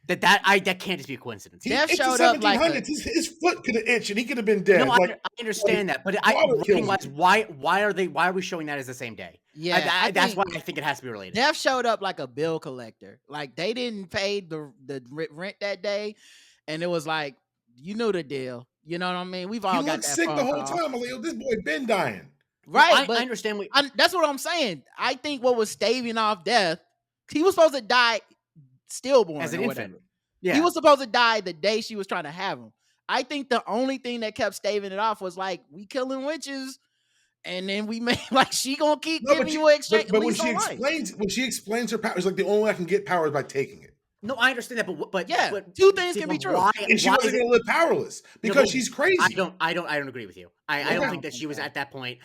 That can't just be a coincidence. It's showed up like his foot could have itched and he could have been dead. No, I understand that, but writing wise, why are we showing that as the same day? Yeah, that's why I think it has to be related. Death showed up like a bill collector. Like they didn't pay the rent that day, and it was like, you know the deal. You know what I mean? We've all got that sick the whole time. I'm like, yo, this boy been dying. Right, I understand. That's what I'm saying. I think what was staving off death, he was supposed to die stillborn as an infant. Yeah. He was supposed to die the day she was trying to have him. I think the only thing that kept staving it off was like, we killing witches, and then we made like she gonna keep giving you an exchange. But when she explains her powers, like the only way I can get power is by taking it. No, I understand that, but yeah, two things can be true. And she wasn't going to live powerless because she's crazy. I don't agree with you. I don't think that she was at that point.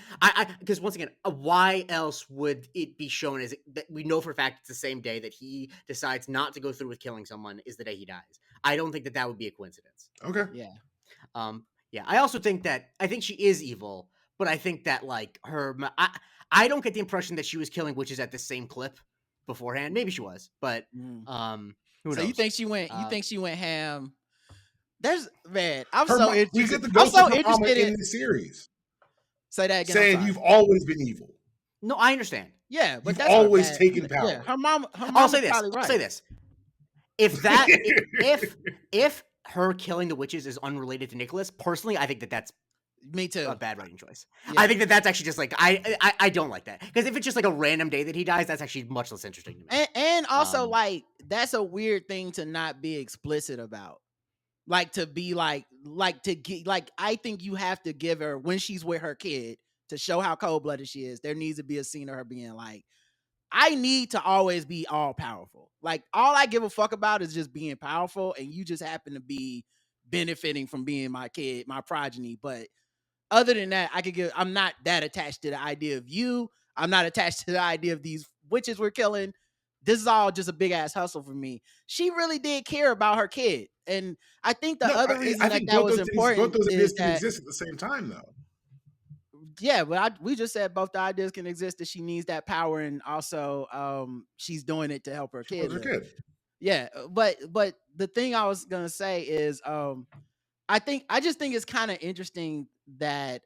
Because once again, why else would it be shown as that we know for a fact it's the same day that he decides not to go through with killing someone is the day he dies. I don't think that would be a coincidence. Okay. Yeah. Yeah. I also think she is evil, but I think that like her, I don't get the impression that she was killing witches at the same clip beforehand. Maybe she was, but who knows? You think she went? You think she went ham? I'm so interested in the series. Say that again. Saying you've always been evil. No, I understand. Yeah, but you've always taken power. Yeah, her mom. I'll say this. Right. I'll say this. If her killing the witches is unrelated to Nicholas, personally, I think that's me too a bad writing choice. Yeah. I think that's actually just like I don't like that, because if it's just like a random day that he dies, that's actually much less interesting to me. And also like that's a weird thing to not be explicit about. Like to be like to get like I think you have to give her when she's with her kid to show how cold-blooded she is. There needs to be a scene of her being like, I need to always be all powerful. Like all I give a fuck about is just being powerful, and you just happen to be benefiting from being my kid, my progeny. But other than that, I'm not that attached to the idea of you. I'm not attached to the idea of these witches we're killing. This is all just a big ass hustle for me. She really did care about her kid. And I think the other reason that was important both those is can exist at the same time though. Yeah, but we just said both the ideas can exist, that she needs that power, and also she's doing it to help her kid. Yeah, but the thing I was gonna say is I just think it's kind of interesting that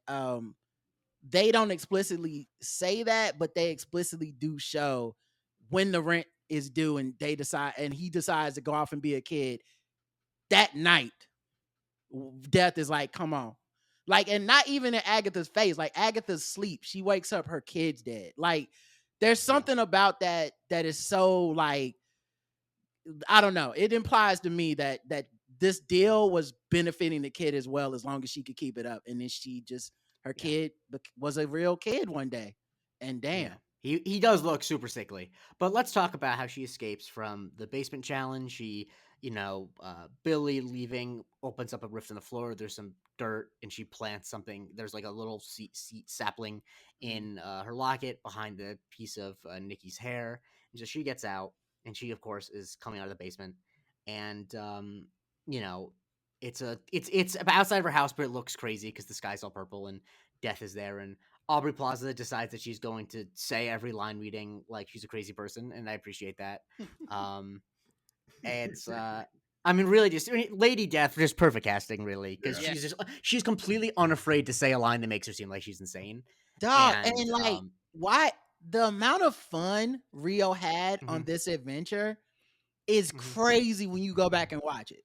they don't explicitly say that, but they explicitly do show when the rent is due and he decides to go off and be a kid. That night, death is like, come on. Like, and not even in Agatha's face, like Agatha's sleep, she wakes up, her kid's dead. Like, there's something about that is so like, I don't know. It implies to me that this deal was benefiting the kid as well, as long as she could keep it up. And then her kid was a real kid one day. And damn. Yeah. He does look super sickly. But let's talk about how she escapes from the basement challenge. She Billy leaving opens up a rift in the floor. There's some dirt, and she plants something. There's like a little seat sapling in her locket behind the piece of Nikki's hair. And so she gets out, and she, of course, is coming out of the basement. And it's outside of her house, but it looks crazy because the sky's all purple and death is there. And Aubrey Plaza decides that she's going to say every line reading like she's a crazy person, and I appreciate that. It's really just Lady Death, just perfect casting, really, because she's completely unafraid to say a line that makes her seem like she's insane. Dog, and like why the amount of fun Rio had on this adventure is crazy when you go back and watch it.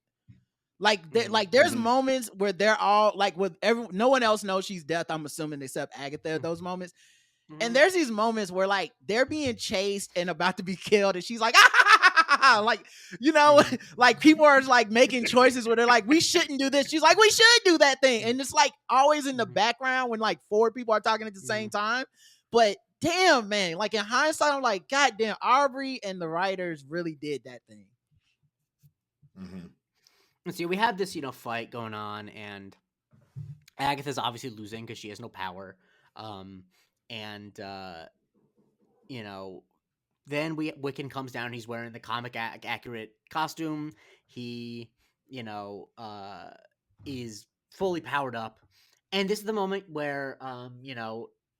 Like, there's moments where they're all like, no one else knows she's Death, I'm assuming, except Agatha at those moments. And there's these moments where like they're being chased and about to be killed, and she's like, like, like people are like making choices where they're like, we shouldn't do this. She's like, we should do that thing. And it's like always in the background when like 4 people are talking at the same time. But damn, man, like in hindsight, I'm like, God damn, Aubrey and the writers really did that thing. And so we have this, fight going on, and Agatha's obviously losing because she has no power. Then Wiccan comes down. He's wearing the comic accurate costume. He, is fully powered up. And this is the moment where,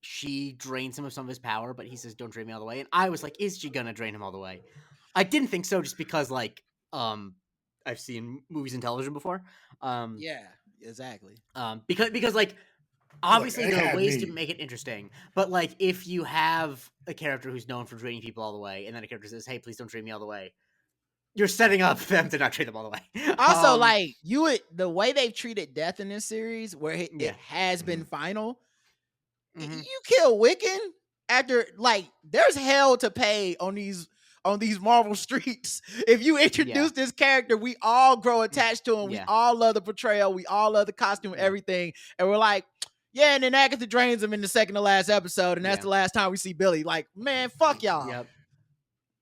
she drains him of some of his power, but he says, "Don't drain me all the way." And I was like, is she gonna drain him all the way? I didn't think so, just because, like, I've seen movies and television before. Yeah, exactly. Because like, obviously there are ways to make it interesting, but like if you have a character who's known for draining people all the way, and then a character says, "Hey, please don't drain me all the way," you're setting up them to not drain them all the way. Also, like the way they've treated Death in this series, where it has been final. You kill Wiccan after, like, there's hell to pay on these Marvel streets. If you introduce this character, we all grow attached to him. We all love the portrayal. We all love the costume, everything. And we're like, yeah, and then Agatha drains him in the second to last episode, and that's the last time we see Billy. Like, man, fuck y'all. Yep.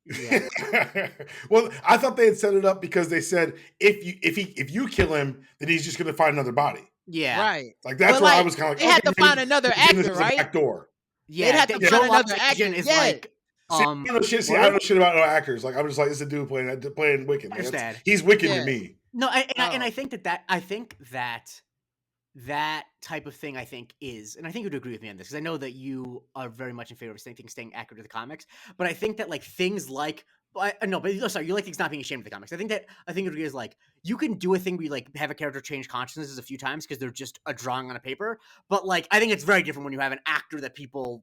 Yeah. Well, I thought they had set it up because they said if you kill him, then he's just going to find another body. Yeah, right. Like that's why I was kind of like, they had to find another actor, right? Back door. Yeah, they had to find another actor. Is like, I don't know shit about no actors. Like, I'm just like, it's a dude playing Wiccan. He's Wiccan to me. No, and I think that type of thing, I think is, and I think you'd agree with me on this, because I know that you are very much in favor of things staying accurate to the comics, but I think that like things like, you like things not being ashamed of the comics. I think it is like, you can do a thing where you like have a character change consciousnesses a few times because they're just a drawing on a paper, but like I think it's very different when you have an actor that people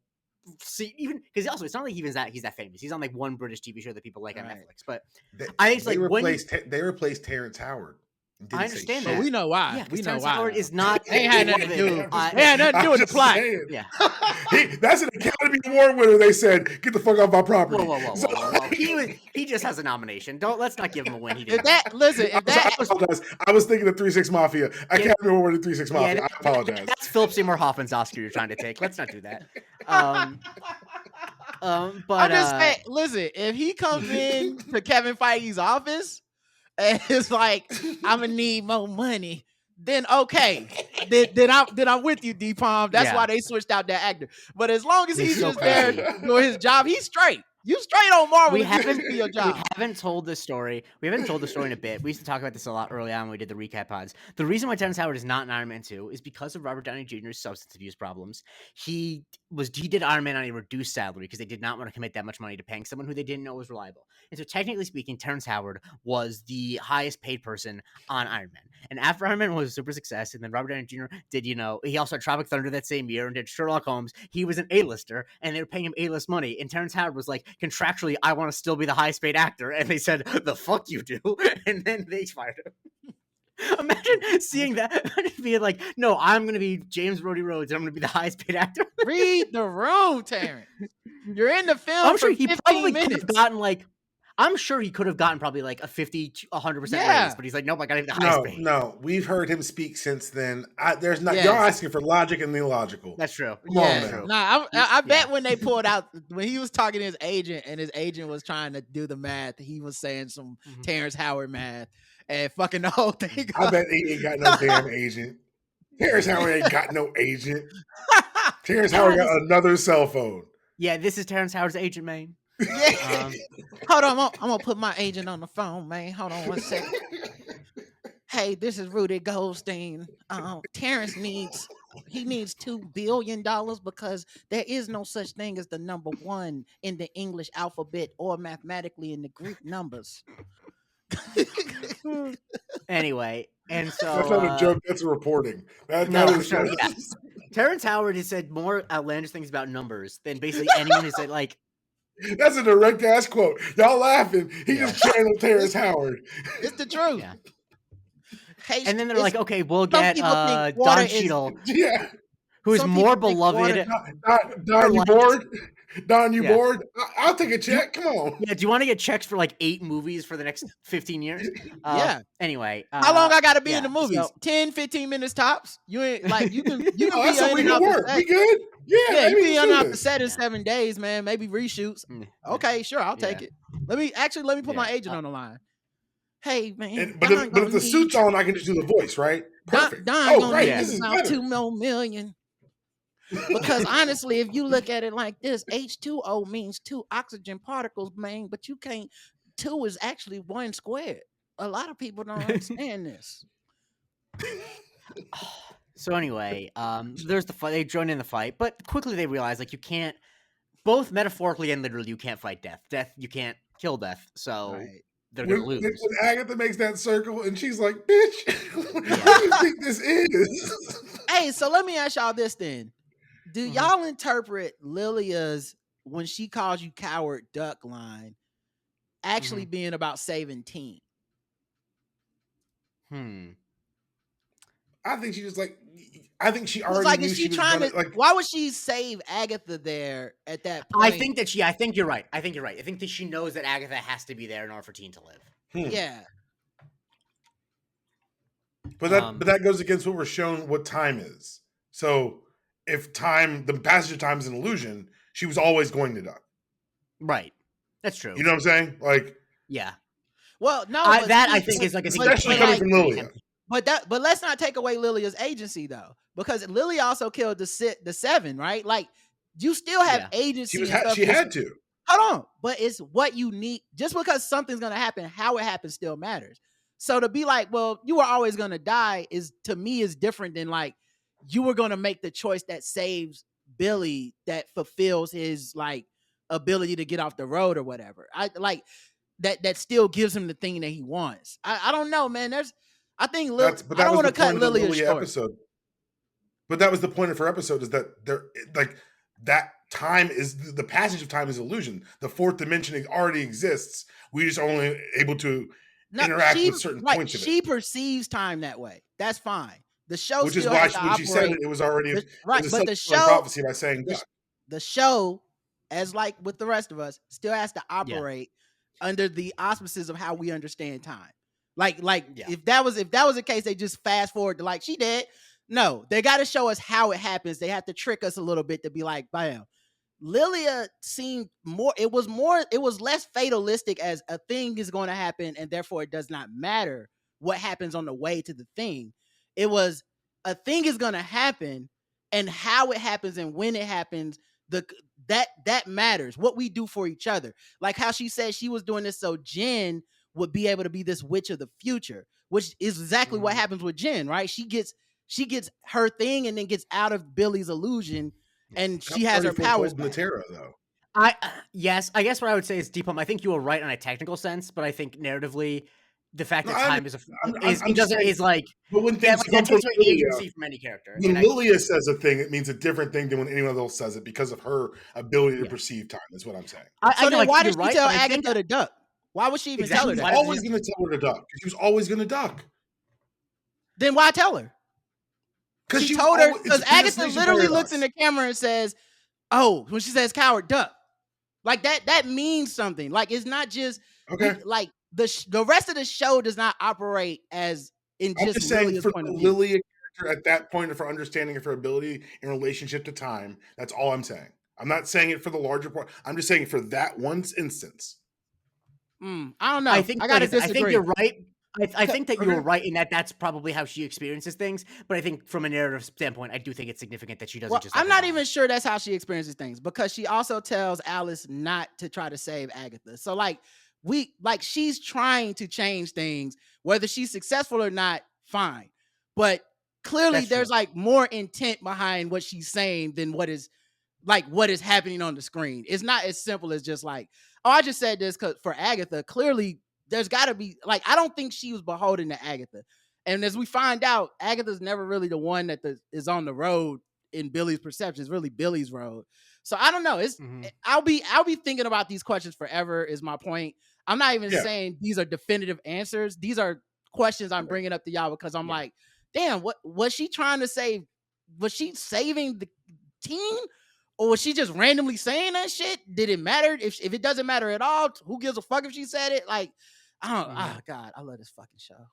see, even because also it's not like he's that famous. He's on like one British TV show that people like on Netflix, but they replaced Terrence Howard. I understand that. But we know why. Yeah, we know why. Howard is not. They had nothing to do. They had nothing to do with the plot. Yeah, that's an Academy Award winner. They said, "Get the fuck off my property." Whoa. He just has a nomination. Let's not give him a win. He didn't. I was thinking of 3-6 Mafia. Academy Award winner 3-6 Mafia. I apologize. That's Philip Seymour Hoffman's Oscar you're trying to take. Let's not do that. But I'm just saying, listen, if he comes in to Kevin Feige's office and it's like, I'm gonna need more money, then okay, then I'm with you, Dpalm. That's why they switched out that actor. But as long as he's just there doing his job, he's straight. You straight on Marvel. We haven't told this story. We haven't told the story in a bit. We used to talk about this a lot early on when we did the recap pods. The reason why Terrence Howard is not in Iron Man 2 is because of Robert Downey Jr.'s substance abuse problems. He did Iron Man on a reduced salary because they did not want to commit that much money to paying someone who they didn't know was reliable. And so technically speaking, Terrence Howard was the highest paid person on Iron Man. And after Iron Man was a super success, and then Robert Downey Jr. did, he also had Tropic Thunder that same year and did Sherlock Holmes. He was an A-lister, and they were paying him A-list money. And Terrence Howard was like, contractually, I want to still be the highest paid actor. And they said, the fuck you do. And then they fired him. Imagine seeing that. Imagine being like, no, I'm going to be James Rhodey Rhodes, and I'm going to be the highest paid actor. Read the room, Terrence. You're in the film. I'm sure he probably could have gotten like, I'm sure he could have gotten probably like a 50 to 100% raise, Yeah. but he's like, nope, I gotta have the highest No, pay. no, we've heard him speak since then. There's not. Yes. Y'all asking for logic and the illogical. That's true. Come on, Yeah. man. Nah, I bet Yeah. when they pulled out, when he was talking to his agent and his agent was trying to do the math, he was saying some Terrence Howard math and fucking the whole thing. I bet he ain't got no damn agent. Terrence Howard ain't got no agent. Terrence Howard got another cell phone. Yeah, this is Terrence Howard's agent, man. Yeah. Hold on, I'm gonna put my agent on the phone, man. Hold on one second. Hey, this is Rudy Goldstein. Terrence needs $2 billion because there is no such thing as the number 1 in the English alphabet or mathematically in the Greek numbers. Anyway, and so That's not a joke. That's a reporting. That no, is sure, yeah. Terrence Howard has said more outlandish things about numbers than basically anyone has said. Like, that's a direct ass quote. Y'all laughing? He just channeled Terrence Howard. It's the truth. Yeah. Hey, And then they're like, okay, we'll get people think Don water is- Cheadle, Yeah. who is Some more people think water- beloved. Don, you like- bored? Don, you Yeah. bored? I'll take a check. Come on. Yeah, do you want to get checks for like 8 movies for the next 15 years? Yeah. Anyway, How long I gotta be yeah, in the movies? so- 10, 15 minutes tops. You ain't like you can Oh, be that's how in we and can out the work. set. We good? Yeah, Yeah, maybe you be let's in do and out the this. set in Yeah. 7 days, man. Maybe reshoots. Okay, sure, I'll take it. Let me put my Yeah. agent on the line. Hey man, But if the suit's on, I can just do the voice, right? Perfect. Don gonna great. need This is about better. $2 more million. Because honestly, if you look at it like this, H2O means 2 oxygen particles, man, but you can't. 2 is actually 1 squared. A lot of people don't understand this. So anyway, there's the fight. They join in the fight, but quickly they realize like you can't, both metaphorically and literally, you can't fight death. You can't kill death. So Right. they're When, gonna lose. when Agatha makes that circle and she's like, bitch, what do you think this is? Hey, so let me ask y'all this then. Do y'all interpret Lilia's when she calls you coward duck line actually being about saving Teen? I think she just like, I think she already Like, knew is she she was trying gonna, to? like, Why would she save Agatha there at that point? I think you're right. I think that she knows that Agatha has to be there in order for Teen to live. Yeah. But that goes against what we're shown what time is. So if the passage of time is an illusion, she was always going to die. Right. That's true. You know what I'm saying? Like, yeah. Well, no, I think is like a especially coming from Lilia. But let's not take away Lilia's agency though, because Lilia also killed the 7, right? Like you still have agency. She had to. Hold on, but it's what you need. Just because something's gonna happen, how it happens still matters. So to be like, well, you were always gonna die is to me is different than like you were gonna make the choice that saves Billy, that fulfills his like ability to get off the road or whatever. I like that still gives him the thing that he wants. I don't know, man. I think I don't want to cut Lilia short. Episode. But that was the point of her episode, is that there, like, that time is the passage of time is illusion. The fourth dimension already exists. We just only able to interact with certain points of it. She perceives time that way. That's fine. The show, which is why when she said it was already right. But the show prophecy by saying the show, as like with the rest of us, still has to operate under the auspices of how we understand time. If that was the case, they just fast forward to like she did. No, they got to show us how it happens. They have to trick us a little bit to be like, bam. Lilia seemed it was less fatalistic, as a thing is going to happen and therefore it does not matter what happens on the way to the thing. It was a thing is going to happen, and how it happens and when it happens, that matters. What we do for each other. Like how she said she was doing this so Jen would be able to be this witch of the future, which is exactly what happens with Jen, right? She gets her thing and then gets out of Billy's illusion, and she has her powers back. Matera, though. I guess what I would say is Dpalm. I think you were right on a technical sense, but I think narratively, the fact that time is like. But when things that takes away agency from any character. When Lilia says a thing, it means a different thing than when anyone else says it because of her ability to perceive time. That's what I'm saying. Why did she tell Agatha to duck? Why would she even tell her that? She was always going to tell her to duck. She was always going to duck. Then why tell her? Because she told her. Because Agatha literally looks in the camera and says, "Oh," when she says "coward, duck." Like that means something. Like it's not just Okay. like the rest of the show does not operate as in I'm just just saying Lilia's for point the of view. Lilia character at that point of her understanding of her ability in relationship to time, that's all I'm saying. I'm not saying it for the larger part. I'm just saying for that one instance. I don't I know. think, I like gotta I said, I think disagree. you're right. I think that you're Okay. right in that that's probably how she experiences things. But I think from a narrative standpoint, I do think it's significant that she doesn't Well, just let I'm her not die. even sure that's how she experiences things because she also tells Alice not to try to save Agatha. So she's trying to change things, whether she's successful or not, fine. But clearly That's true. there's like more intent behind what she's saying than what is happening on the screen. It's not as simple as just like, oh, I just said this because for Agatha, clearly there's got to be like, I don't think she was beholden to Agatha. And as we find out, Agatha's never really the one that is on the road in Billy's perception. It's really Billy's road. So I don't know. Mhm. I'll be thinking about these questions forever. Is my point. I'm not even Yeah. saying these are definitive answers. These are questions I'm bringing up to y'all because I'm Yeah. like, damn, what was she trying to save? Was she saving the team? Or was she just randomly saying that shit? Did it matter? If it doesn't matter at all, who gives a fuck if she said it? Like, I don't. Mhm. Oh God, I love this fucking show.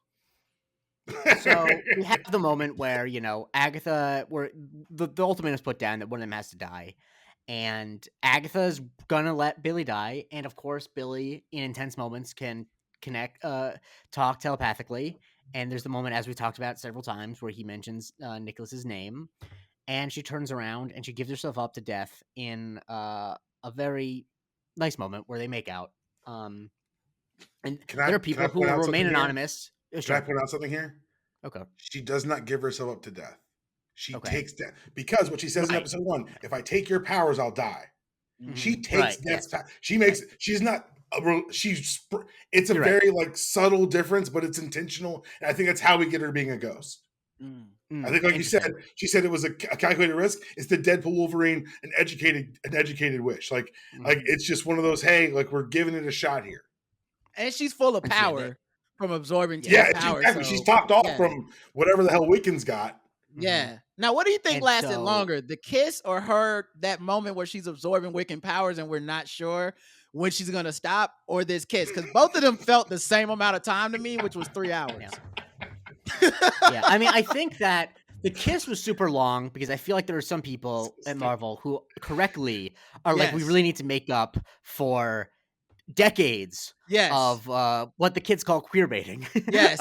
So we have the moment where, Agatha, where the ultimate is put down that one of them has to die. And Agatha's gonna let Billy die. And of course, Billy, in intense moments, can talk telepathically. And there's the moment, as we talked about several times, where he mentions Nicholas's name. And she turns around and she gives herself up to death in a very nice moment where they make out. And there are Can I people who point will out remain something here? anonymous. Can I Sure. point out something here? Okay. She does not give herself up to death. She Okay. takes death because what she says in Right. episode 1, if I take your powers, I'll die. She Mhm. takes Right. Yeah. death's power. She makes. She's not. It's a You're right. very like subtle difference, but it's intentional. And I think that's how we get her being a ghost. I think, like you said, Interesting. she said it was a calculated risk. It's the Deadpool Wolverine, an educated wish. Like Mhm. it's just one of those. Hey, like we're giving it a shot here. And she's full of And so, yeah, power from absorbing yeah. Ted's Yeah, power. exactly. She's So topped off yeah, from whatever the hell Wiccan's got. Mhm. yeah. Now, what do you think And lasted so, longer, the kiss or her that moment where she's absorbing Wiccan powers and we're not sure when she's gonna stop, or this kiss? Because both of them felt the same amount of time to me, which was 3 yeah. hours. Yeah. I mean, I think that the kiss was super long because I feel like there are some people at Marvel who correctly are like, we Yes. really need to make up for decades Yes. of what the kids call queer baiting. Yes.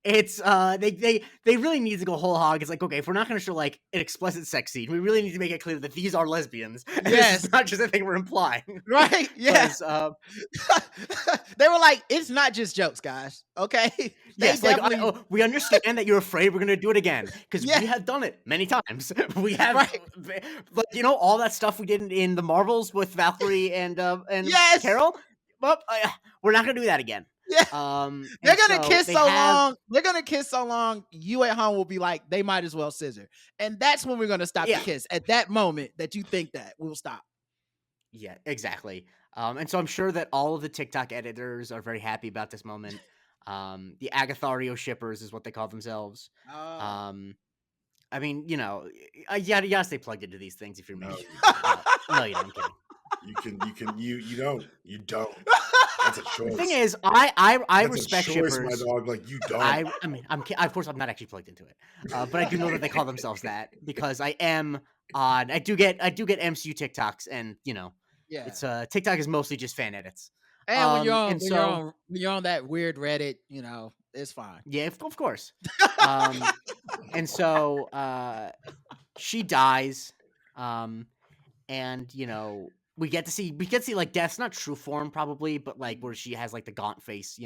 It's they really need to go whole hog. It's like, okay, if we're not going to show like an explicit sex scene, we really need to make it clear that these are lesbians, and this Yes. is not just a thing we're implying. Right? Yeah. Because They were like, it's not just jokes, guys. Okay. They yes, like definitely we understand that you're afraid we're going to do it again because yeah, we have done it many times. We have, right. like all that stuff we did in the Marvels with Valkyrie and Yes. Carol. Well, we're not going to do that again. Yeah. They're And gonna so kiss they so have, long. They're gonna kiss so long. You at home will be like, they might as well scissor. And that's when we're gonna stop the yeah, kiss. At that moment that you think that, we'll stop. yeah, exactly. And so I'm sure that all of the TikTok editors are very happy about this moment. The Agathario shippers is what they call themselves. Oh. Um, I mean, you gotta stay plugged into these things if you're No, me. you don't. No, you don't. I'm kidding. You don't. That's a The thing choice. is, I That's a respect choice, my shippers. dog. Like you don't. I mean, of course I'm not actually plugged into it, but I do know that they call themselves that because I am on. I do get MCU TikToks, and Yeah. it's TikTok is mostly just fan edits. And when you're on And so when you're on that weird Reddit, it's fine. yeah, of course. Um, and so she dies, and we get to see like Death's not true form probably, but like where she has like the gaunt face.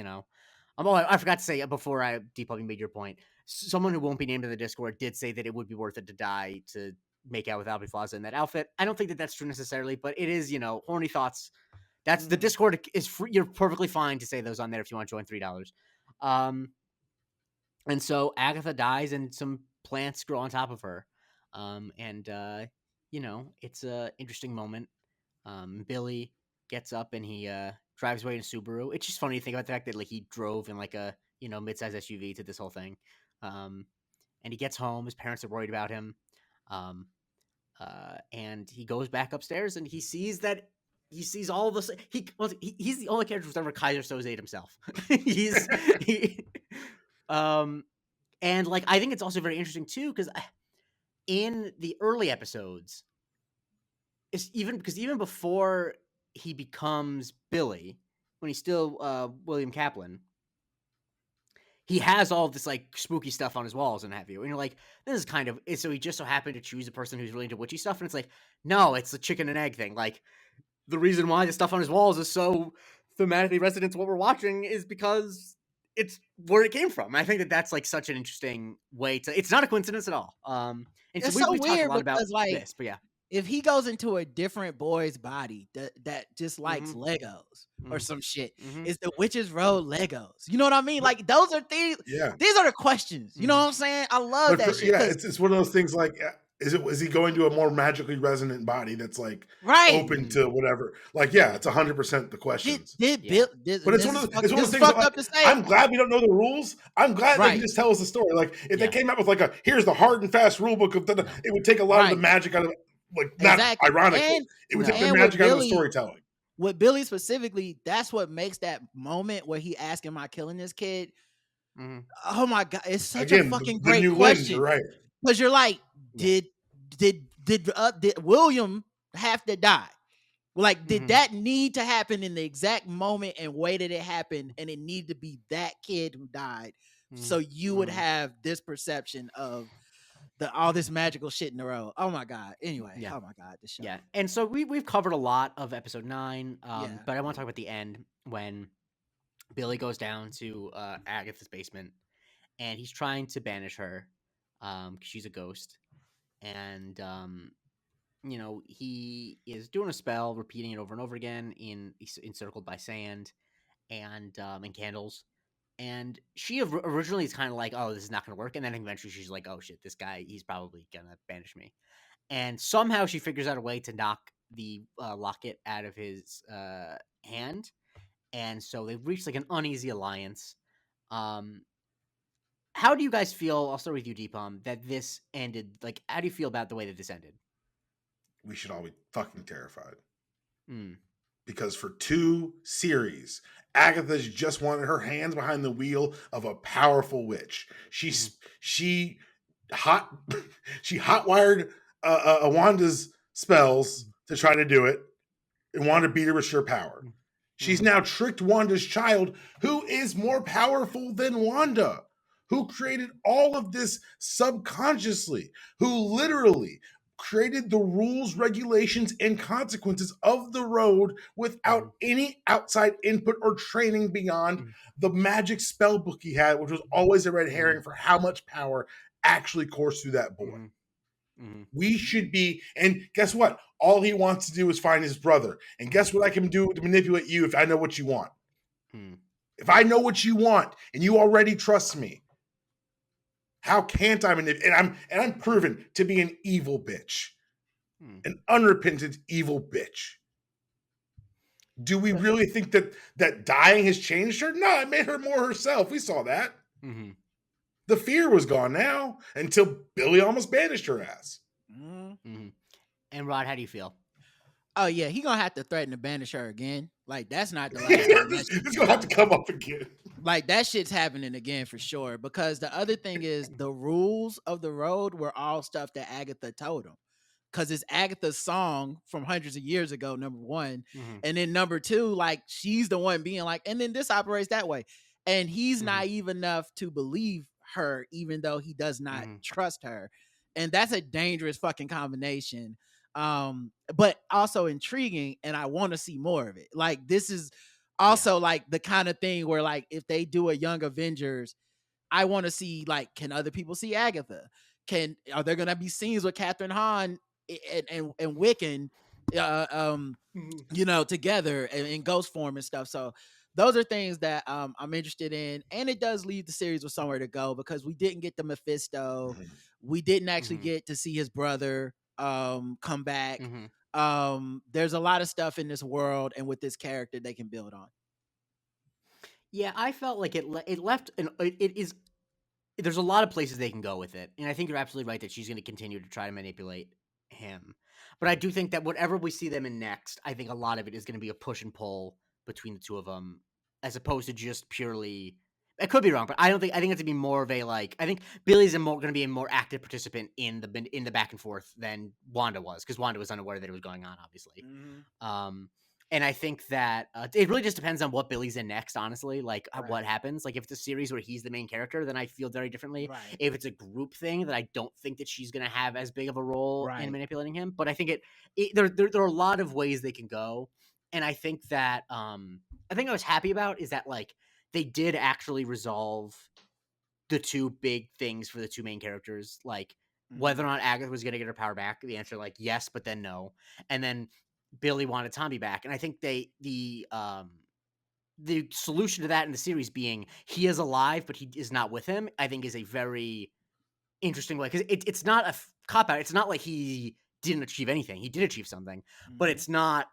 I forgot to say before Dpalm, you made your point. Someone who won't be named in the Discord did say that it would be worth it to die to make out with Aubrey Plaza in that outfit. I don't think that that's true necessarily, but it is horny thoughts. That's the Discord is free. You're perfectly fine to say those on there if you want to join $3. Um, and so Agatha dies, and some plants grow on top of her. And it's a interesting moment. Billy gets up and he drives away in a Subaru. It's just funny to think about the fact that like he drove in like a midsize SUV to this whole thing. Um, and he gets home. His parents are worried about him. And he goes back upstairs and he sees that he sees all this. He's the only character who's ever Kaiser Soze himself. And like I think it's also very interesting too because in the early episodes, it's even before he becomes Billy, when he's still William Kaplan, he has all this like spooky stuff on his walls and have you. And you're like, this is kind of so he just so happened to choose a person who's really into witchy stuff, and it's like, no, it's the chicken and egg thing. Like the reason why the stuff on his walls is so thematically resonant to what we're watching is because it's where it came from. I think that that's like such an interesting way to. It's not a coincidence at all. And so It's so we talked a weird lot about because like this, but yeah. if he goes into a different boy's body that just likes Mhm. Legos or Mhm. some shit, Mhm. is the Witch's Road Legos? You know what I mean? Like those are things. Yeah. These are the questions. You know Mhm. what I'm saying? I love that shit. Yeah, 'Cause- it's one of those things like is he going to a more magically resonant body that's like right. open to whatever? Like, yeah, it's 100% the Did questions. did Yeah. Bill? But it's one of This those is things that, fucked like, up to say. I'm glad we don't know the rules. I'm glad they can Right. just tell us the story. Like, if they Yeah. came out with like a here's the hard and fast rule book of it would take a lot of the Right. magic out of like not Exactly. ironically, And it would No. take the and with magic out of the Billy, storytelling. with Billy specifically, that's what makes that moment where he asked, "Am I killing this kid?" Mhm. Oh my god, it's such a Again, fucking the great new lens, question. you're right. Because you're like, Yeah. did William have to die? Like, did Mhm. that need to happen in the exact moment and way that it happened? And it needed to be that kid who died, so you would Mhm. have this perception of all this magical shit in a row. Oh my god. Anyway, Yeah. oh my god, this show. Yeah. And so we've covered a lot of episode 9, Yeah. but I want to talk about the end when Billy goes down to Agatha's basement and he's trying to banish her because she's a ghost. And you know, he is doing a spell, repeating it over and over again encircled by sand and candles. And she originally is kind of like, oh, this is not going to work. And then eventually she's like, oh shit, this guy, he's probably going to banish me. And somehow she figures out a way to knock the locket out of his hand. And so they've reached like an uneasy alliance. Um, how do you guys feel? I'll start with you, Dpalm, that this ended. Like, how do you feel about the way that this ended? We should all be fucking terrified. Mm. Because for 2 series, Agatha's just wanted her hands behind the wheel of a powerful witch. She hotwired Wanda's spells to try to do it and wanted to beat her with sheer power. She's now tricked Wanda's child, who is more powerful than Wanda, who created all of this subconsciously, who literally created the rules, regulations, and consequences of the road without any outside input or training beyond the magic spell book he had, which was always a red herring for how much power actually coursed through that boy. We should be, and guess what? All he wants to do is find his brother. And guess what I can do to manipulate you if I know what you want? If I know what you want and you already trust me, how can't I manipulate? And I'm proven to be an evil bitch, an unrepentant evil bitch. Do we really think that dying has changed her? No, it made her more herself. We saw that. The fear was gone now until Billy almost banished her ass. And Rod, how do you feel? Oh yeah, he gonna have to threaten to banish her again. Like that's not the last time. It's gonna have to come up again. Like that shit's happening again for sure. Because the other thing is the rules of the road were all stuff that Agatha told him. Because it's Agatha's song from hundreds of years ago, number one. And then number two, like she's the one being like, and then this operates that way. And he's naive enough to believe her, even though he does not trust her. And that's a dangerous fucking combination. But also intriguing, and I want to see more of it. Like this is also like the kind of thing where like if they do a Young Avengers, I want to see like, can other people see Agatha? Are there gonna be scenes with Catherine Hahn and Wiccan, you know, together in ghost form and stuff? So those are things that I'm interested in, and it does leave the series with somewhere to go because we didn't get the Mephisto, we didn't actually get to see his brother come back. There's a lot of stuff in this world and with this character they can build on. Yeah, I felt like it left it is there's a lot of places they can go with it, and I think you're absolutely right that she's going to continue to try to manipulate him. But I do think that whatever we see them in next, I think a lot of it is going to be a push and pull between the two of them, as opposed to just purely. I could be wrong, but I don't think. I think it's to be more of a like. I think Billy's going to be a more active participant in the back and forth than Wanda was, because Wanda was unaware that it was going on, obviously. And I think that it really just depends on what Billy's in next, honestly. Like what happens. Like if it's a series where he's the main character, then I feel very differently. Right. If it's a group thing, then I don't think that she's going to have as big of a role in manipulating him. But I think there are a lot of ways they can go, and I think that I was happy about is that like they did actually resolve the two big things for the two main characters, like whether or not Agatha was going to get her power back. The answer, like, yes, but then no. And then Billy wanted Tommy back. And I think the solution to that in the series being he is alive, but he is not with him, I think is a very interesting way. Because it's not a cop-out. It's not like he didn't achieve anything. He did achieve something. But it's not...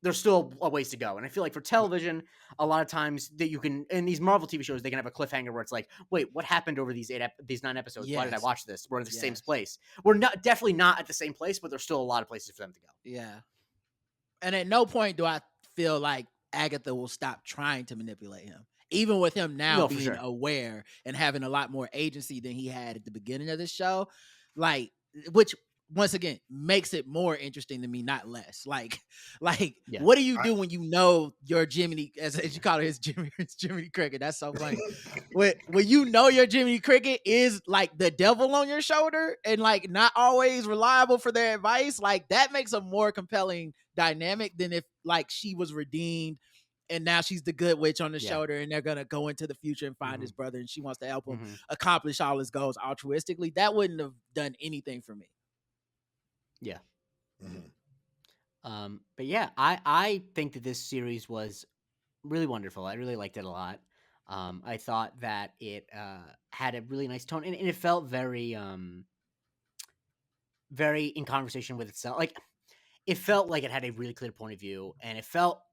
there's still a ways to go. And I feel like for television, a lot of times that you can, in these Marvel TV shows, they can have a cliffhanger where it's like, wait, what happened over these 9 episodes? Why did I watch this? We're in the same place. We're definitely not at the same place, but there's still a lot of places for them to go. Yeah. And at no point do I feel like Agatha will stop trying to manipulate him. Even with him now being aware and having a lot more agency than he had at the beginning of the show, like, which once again makes it more interesting to me, not less. Like what do you do when you know your Jiminy, as you call it, his Jiminy Cricket? That's so funny. when you know your Jiminy Cricket is like the devil on your shoulder and like not always reliable for their advice, like that makes a more compelling dynamic than if like she was redeemed and now she's the good witch on the shoulder and they're gonna go into the future and find his brother and she wants to help him accomplish all his goals altruistically. That wouldn't have done anything for me. Yeah. But yeah, I think that this series was really wonderful. I really liked it a lot. I thought that it had a really nice tone and it felt very very in conversation with itself. Like it felt like it had a really clear point of view, and it felt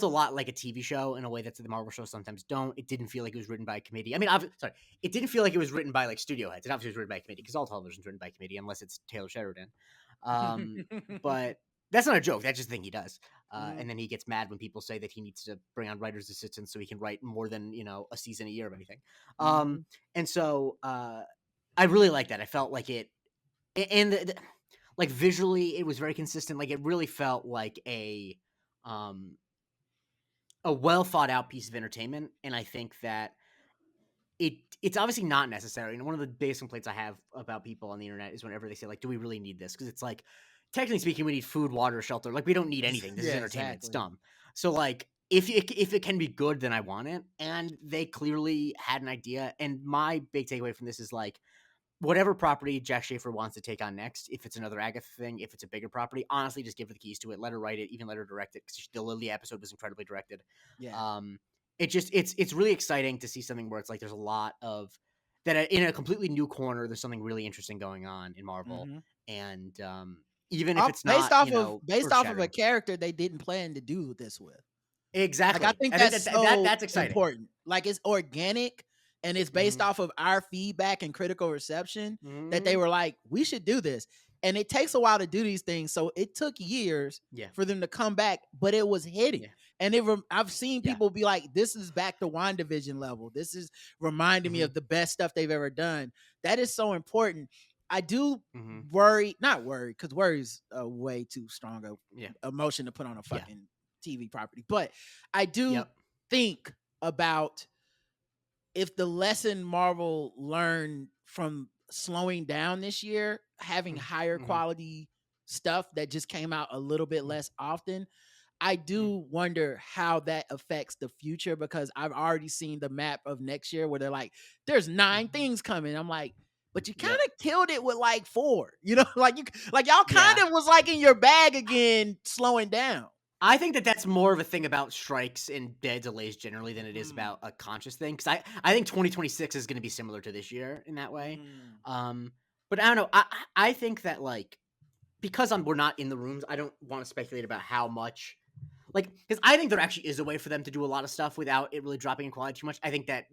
a lot like a TV show in a way that the Marvel shows sometimes don't. It didn't feel like it was written by a committee. I mean, it didn't feel like it was written by like studio heads. It obviously was written by a committee because all television is written by a committee unless it's Taylor Sheridan. But that's not a joke. That's just a thing he does. And then he gets mad when people say that he needs to bring on writers' assistants so he can write more than a season a year of anything. And so I really like that. I felt like it, and like visually, it was very consistent. Like it really felt like a well thought out piece of entertainment. And I think that it's obviously not necessary. And one of the biggest complaints I have about people on the internet is whenever they say like, "Do we really need this?" Because it's like, technically speaking, we need food, water, shelter. Like we don't need anything. This is entertainment. Exactly. It's dumb. So like, if it can be good, then I want it. And they clearly had an idea. And my big takeaway from this is like, whatever property Jack Schaefer wants to take on next, if it's another Agatha thing, if it's a bigger property, honestly, just give her the keys to it. Let her write it, even let her direct it, because the Lily episode was incredibly directed. Yeah. It's really exciting to see something where it's like there's a lot of that in a completely new corner. There's something really interesting going on in Marvel, and even if it's not based off of a character they didn't plan to do this with. Exactly. Like, I think that's exciting. Important. Like it's organic. And it's based off of our feedback and critical reception that they were like, we should do this. And it takes a while to do these things. So it took years for them to come back, but it was hitting. Yeah. And I've seen people be like, this is back to WandaVision level. This is reminding me of the best stuff they've ever done. That is so important. I do not worry, because worry is a way too strong a emotion to put on a fucking TV property. But I do think about if the lesson Marvel learned from slowing down this year, having higher quality stuff that just came out a little bit less often, I do wonder how that affects the future, because I've already seen the map of next year where they're like, there's 9 things coming. I'm like, but you kind of killed it with like 4, like y'all kind of was like in your bag again, slowing down. I think that that's more of a thing about strikes and dead delays generally than it is about a conscious thing. Because I think 2026 is going to be similar to this year in that way. But I don't know. I think that like, because we're not in the rooms, I don't want to speculate about how much. Like, because I think there actually is a way for them to do a lot of stuff without it really dropping in quality too much. I think that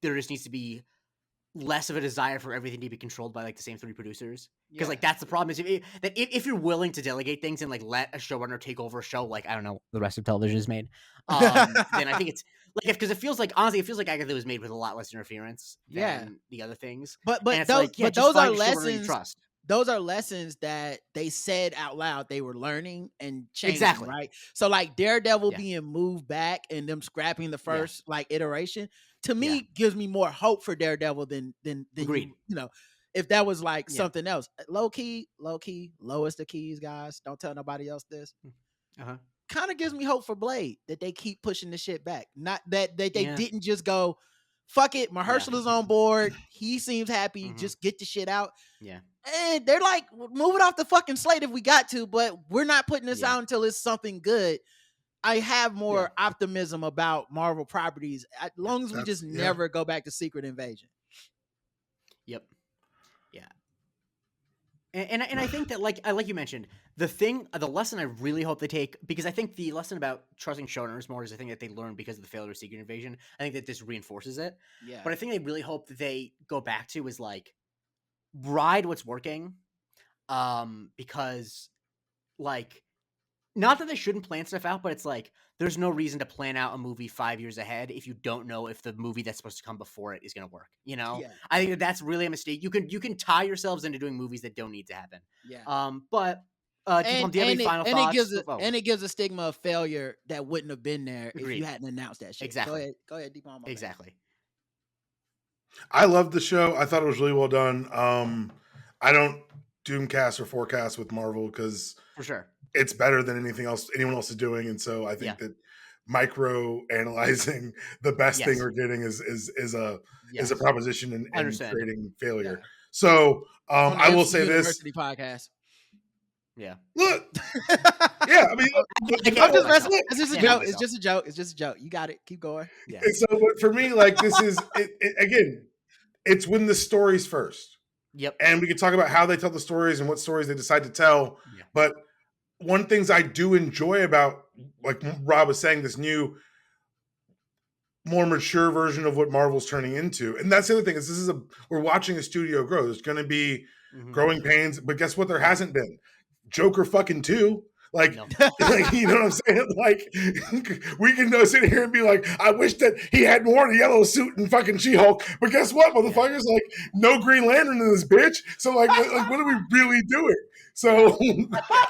there just needs to be less of a desire for everything to be controlled by like the same 3 producers. Because Yeah. like that's the problem is if you're willing to delegate things and like let a showrunner take over a show, like I don't know the rest of television is made, then I think it's like because it feels like honestly it feels like Agatha was made with a lot less interference Yeah. than the other things, But and it's like yeah, just those are find a showrunner you lessons. trust. Those are lessons that they said out loud they were learning and changing, Exactly. right? So like Daredevil Yeah. being moved back and them scrapping the Yeah. first like iteration to me Yeah. gives me more hope for Daredevil than Agreed. you know, if that was like Yeah. something else. Low key, lowest the keys, guys. Don't tell nobody else this. Kind of gives me hope for Blade that they keep pushing the shit back. Not that they Yeah. didn't just go, fuck it, Mahershala is on board. He seems happy. Just get the shit out. Yeah. And they're like, move it off the fucking slate if we got to, but we're not putting this Yeah. out until it's something good. I have more Yeah. optimism about Marvel properties as long as we just never go back to Secret Invasion. Yep. Yeah. And I think that like you mentioned, the lesson I really hope they take, because I think the lesson about trusting showrunners more is a thing that they learned because of the failure of Secret Invasion. I think that this reinforces it. Yeah. But I think they really hope that they go back to is like ride what's working. Because like not that they shouldn't plan stuff out, but it's like there's no reason to plan out a movie 5 years ahead if you don't know if the movie that's supposed to come before it is going to work. You know, Yeah. I think that's really a mistake. You can tie yourselves into doing movies that don't need to happen. Yeah. But Dpalm, do you have any final thoughts? And it gives a stigma of failure that wouldn't have been there Agreed. if you hadn't announced that shit. Exactly. Go ahead, Dpalm. Exactly. I loved the show. I thought it was really well done. I don't doomcast or forecast with Marvel because for sure it's better than anything else anyone else is doing, and so I think that micro analyzing the best thing we're getting is a proposition in creating failure. Yeah. So I will say this University podcast. Yeah. Look. Yeah, I mean, I'm just messing. It's just a joke. It's just a joke. It's just a joke. You got it. Keep going. Yeah. And so, but for me, like this is again, it's when the story's first. Yep. And we can talk about how they tell the stories and what stories they decide to tell. Yeah. But one things I do enjoy about, like Rob was saying, this new, more mature version of what Marvel's turning into. And that's the other thing is we're watching a studio grow. There's going to be growing pains, but guess what? There hasn't been. Joker fucking 2. Like, like, you know what I'm saying? Like, we can sit here and be like, I wish that he had worn a yellow suit and fucking She-Hulk. But guess what, motherfuckers? Like, no Green Lantern in this bitch. So, like what are we really doing? So,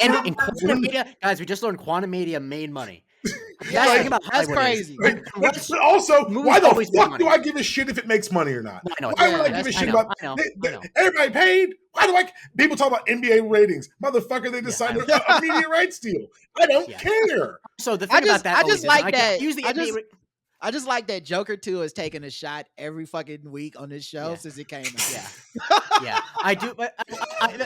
and Quantum Media, guys, we just learned Quantum Media made money. Yeah, that's crazy. But also, why the fuck do I give a shit if it makes money or not? Why would I give a shit about everybody paid? Why do people talk about NBA ratings? Motherfucker, they decided a media rights deal. I don't care. So the thing about that, I just like that. I just like that Joker 2 has taken a shot every fucking week on this show since it came out. Yeah, I do. But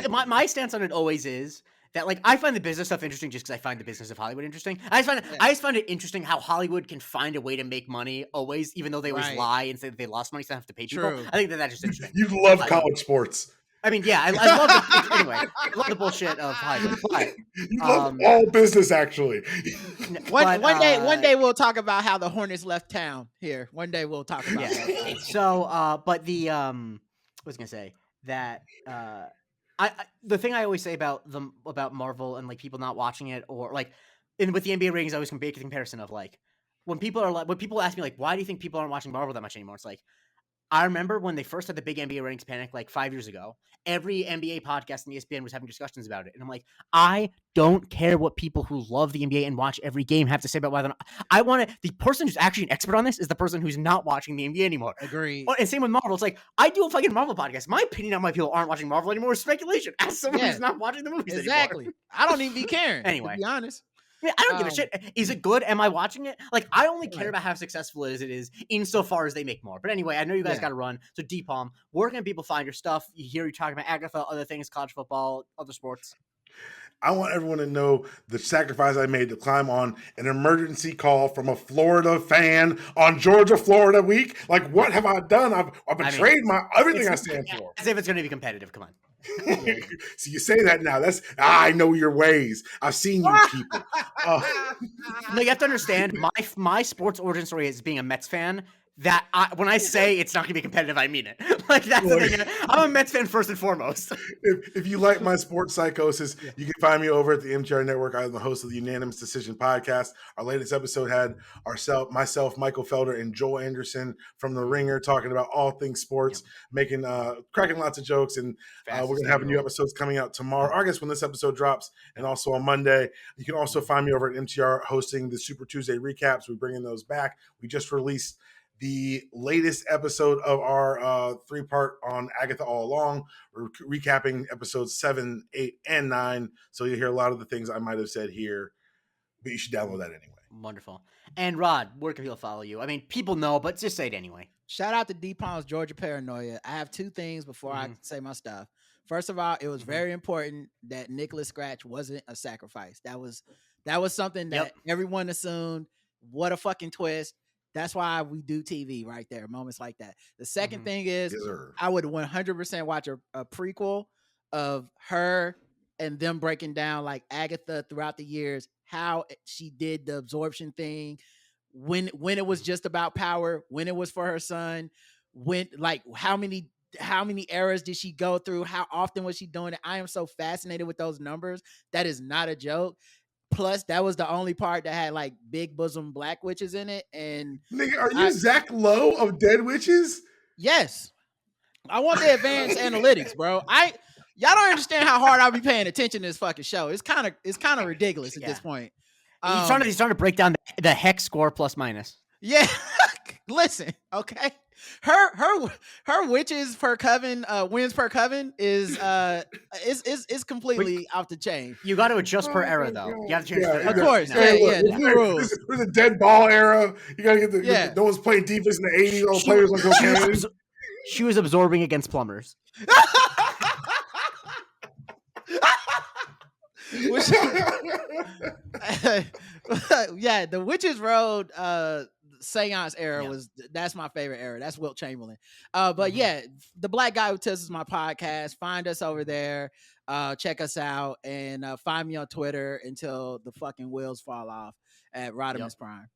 my stance on it always is that, like, I find the business stuff interesting just because I find the business of Hollywood interesting. I just find it interesting how Hollywood can find a way to make money always, even though they always lie and say that they lost money, so they have to pay people. I think that's just interesting. You love college sports. I mean, yeah, I love it. Anyway, I love the bullshit of Hollywood. But, you love all business, actually. One day we'll talk about how the Hornets left town here. One day we'll talk about that. So, but the what was I gonna say that the thing I always say about Marvel and like people not watching it, or like, and with the NBA ratings, I always make a comparison of like when people ask me like, why do you think people aren't watching Marvel that much anymore? It's like, I remember when they first had the big NBA ratings panic like 5 years ago, every NBA podcast on ESPN was having discussions about it. And I'm like, I don't care what people who love the NBA and watch every game have to say about why they're not. I want to, the person who's actually an expert on this is the person who's not watching the NBA anymore. Agreed. And same with Marvel. It's like, I do a fucking Marvel podcast. My opinion on why people aren't watching Marvel anymore is speculation. As someone who's not watching the movies anymore. I don't even be caring. Anyway. To be honest. I mean, I don't give a shit. Is it good? Am I watching it? Like, I only care about how successful it is insofar as they make more. But anyway, I know you guys got to run. So, Dpalm, where can people find your stuff? You hear you talking about Agatha, other things, college football, other sports. I want everyone to know the sacrifice I made to climb on an emergency call from a Florida fan on Georgia-Florida week. Like, what have I done? I've betrayed everything I stand for. As if it's going to be competitive. Come on. So you say that now. I know your ways. I've seen you people. No, you have to understand. My sports origin story is being a Mets fan that when I say it's not going to be competitive, I mean it. Like, that's the thing. I'm a Mets fan first and foremost. If you like my sports psychosis, Yeah. you can find me over at the MTR Network. I'm the host of the Unanimous Decision podcast. Our latest episode had myself, Michael Felder, and Joel Anderson from The Ringer talking about all things sports, making cracking lots of jokes. And we're going to have new episodes coming out tomorrow, I guess when this episode drops, and also on Monday. You can also find me over at MTR hosting the Super Tuesday recaps. We're bringing those back. We just released the latest episode of our 3-part on Agatha All Along. We're recapping episodes 7, 8, and 9. So you'll hear a lot of the things I might have said here, but you should download that anyway. Wonderful. And Rod, where can people follow you? I mean, people know, but just say it anyway. Shout out to Dpalm's Georgia Paranoia. I have 2 things before I say my stuff. First of all, it was very important that Nicholas Scratch wasn't a sacrifice. That was something that everyone assumed. What a fucking twist. That's why we do TV right there, moments like that. The second thing is, I would 100% watch a prequel of her and them breaking down like Agatha throughout the years, how she did the absorption thing, when it was just about power, when it was for her son, when, like, how many eras did she go through? How often was she doing it? I am so fascinated with those numbers. That is not a joke. Plus, that was the only part that had like big bosom black witches in it. And nigga, are you Zach Lowe of Dead Witches? Yes. I want the advanced analytics, bro. Y'all don't understand how hard I'll be paying attention to this fucking show. It's kind of ridiculous at this point. He's trying to break down the hex score plus minus. Yeah. Listen, okay. Her witches per coven, wins per coven is completely off the chain. You got to adjust per era though. You have to change. Of course, the new rules. There's a dead ball era. You gotta get no one's playing defense in the 80s. All players on cocaine. She was absorbing against plumbers. Yeah, the Witches Road seance era that's my favorite era. That's Wilt Chamberlain. But yeah, the Black Guy Who Tells Us My podcast. Find us over there. Check us out and find me on Twitter until the fucking wheels fall off at Rodimus Prime.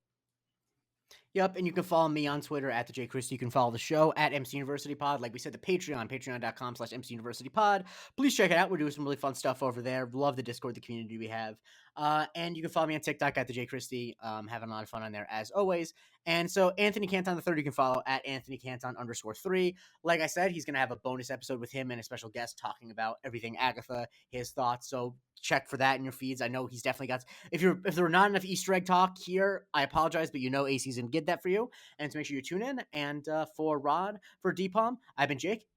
Yep, and you can follow me on Twitter at the J Christie. You can follow the show at MC University Pod. Like we said, the patreon.com/MC University Pod. Please check it out. We're doing some really fun stuff over there. Love the Discord, the community we have. And you can follow me on TikTok at the J Christie. Having a lot of fun on there as always. And so Anthony Canton III, you can follow at Anthony Canton _3. Like I said, he's going to have a bonus episode with him and a special guest talking about everything Agatha, his thoughts. So check for that in your feeds. I know he's definitely got, if there were not enough Easter egg talk here, I apologize, but AC's going to get that for you. And to make sure you tune in. And for Rod, for Dpalm, I've been Jake.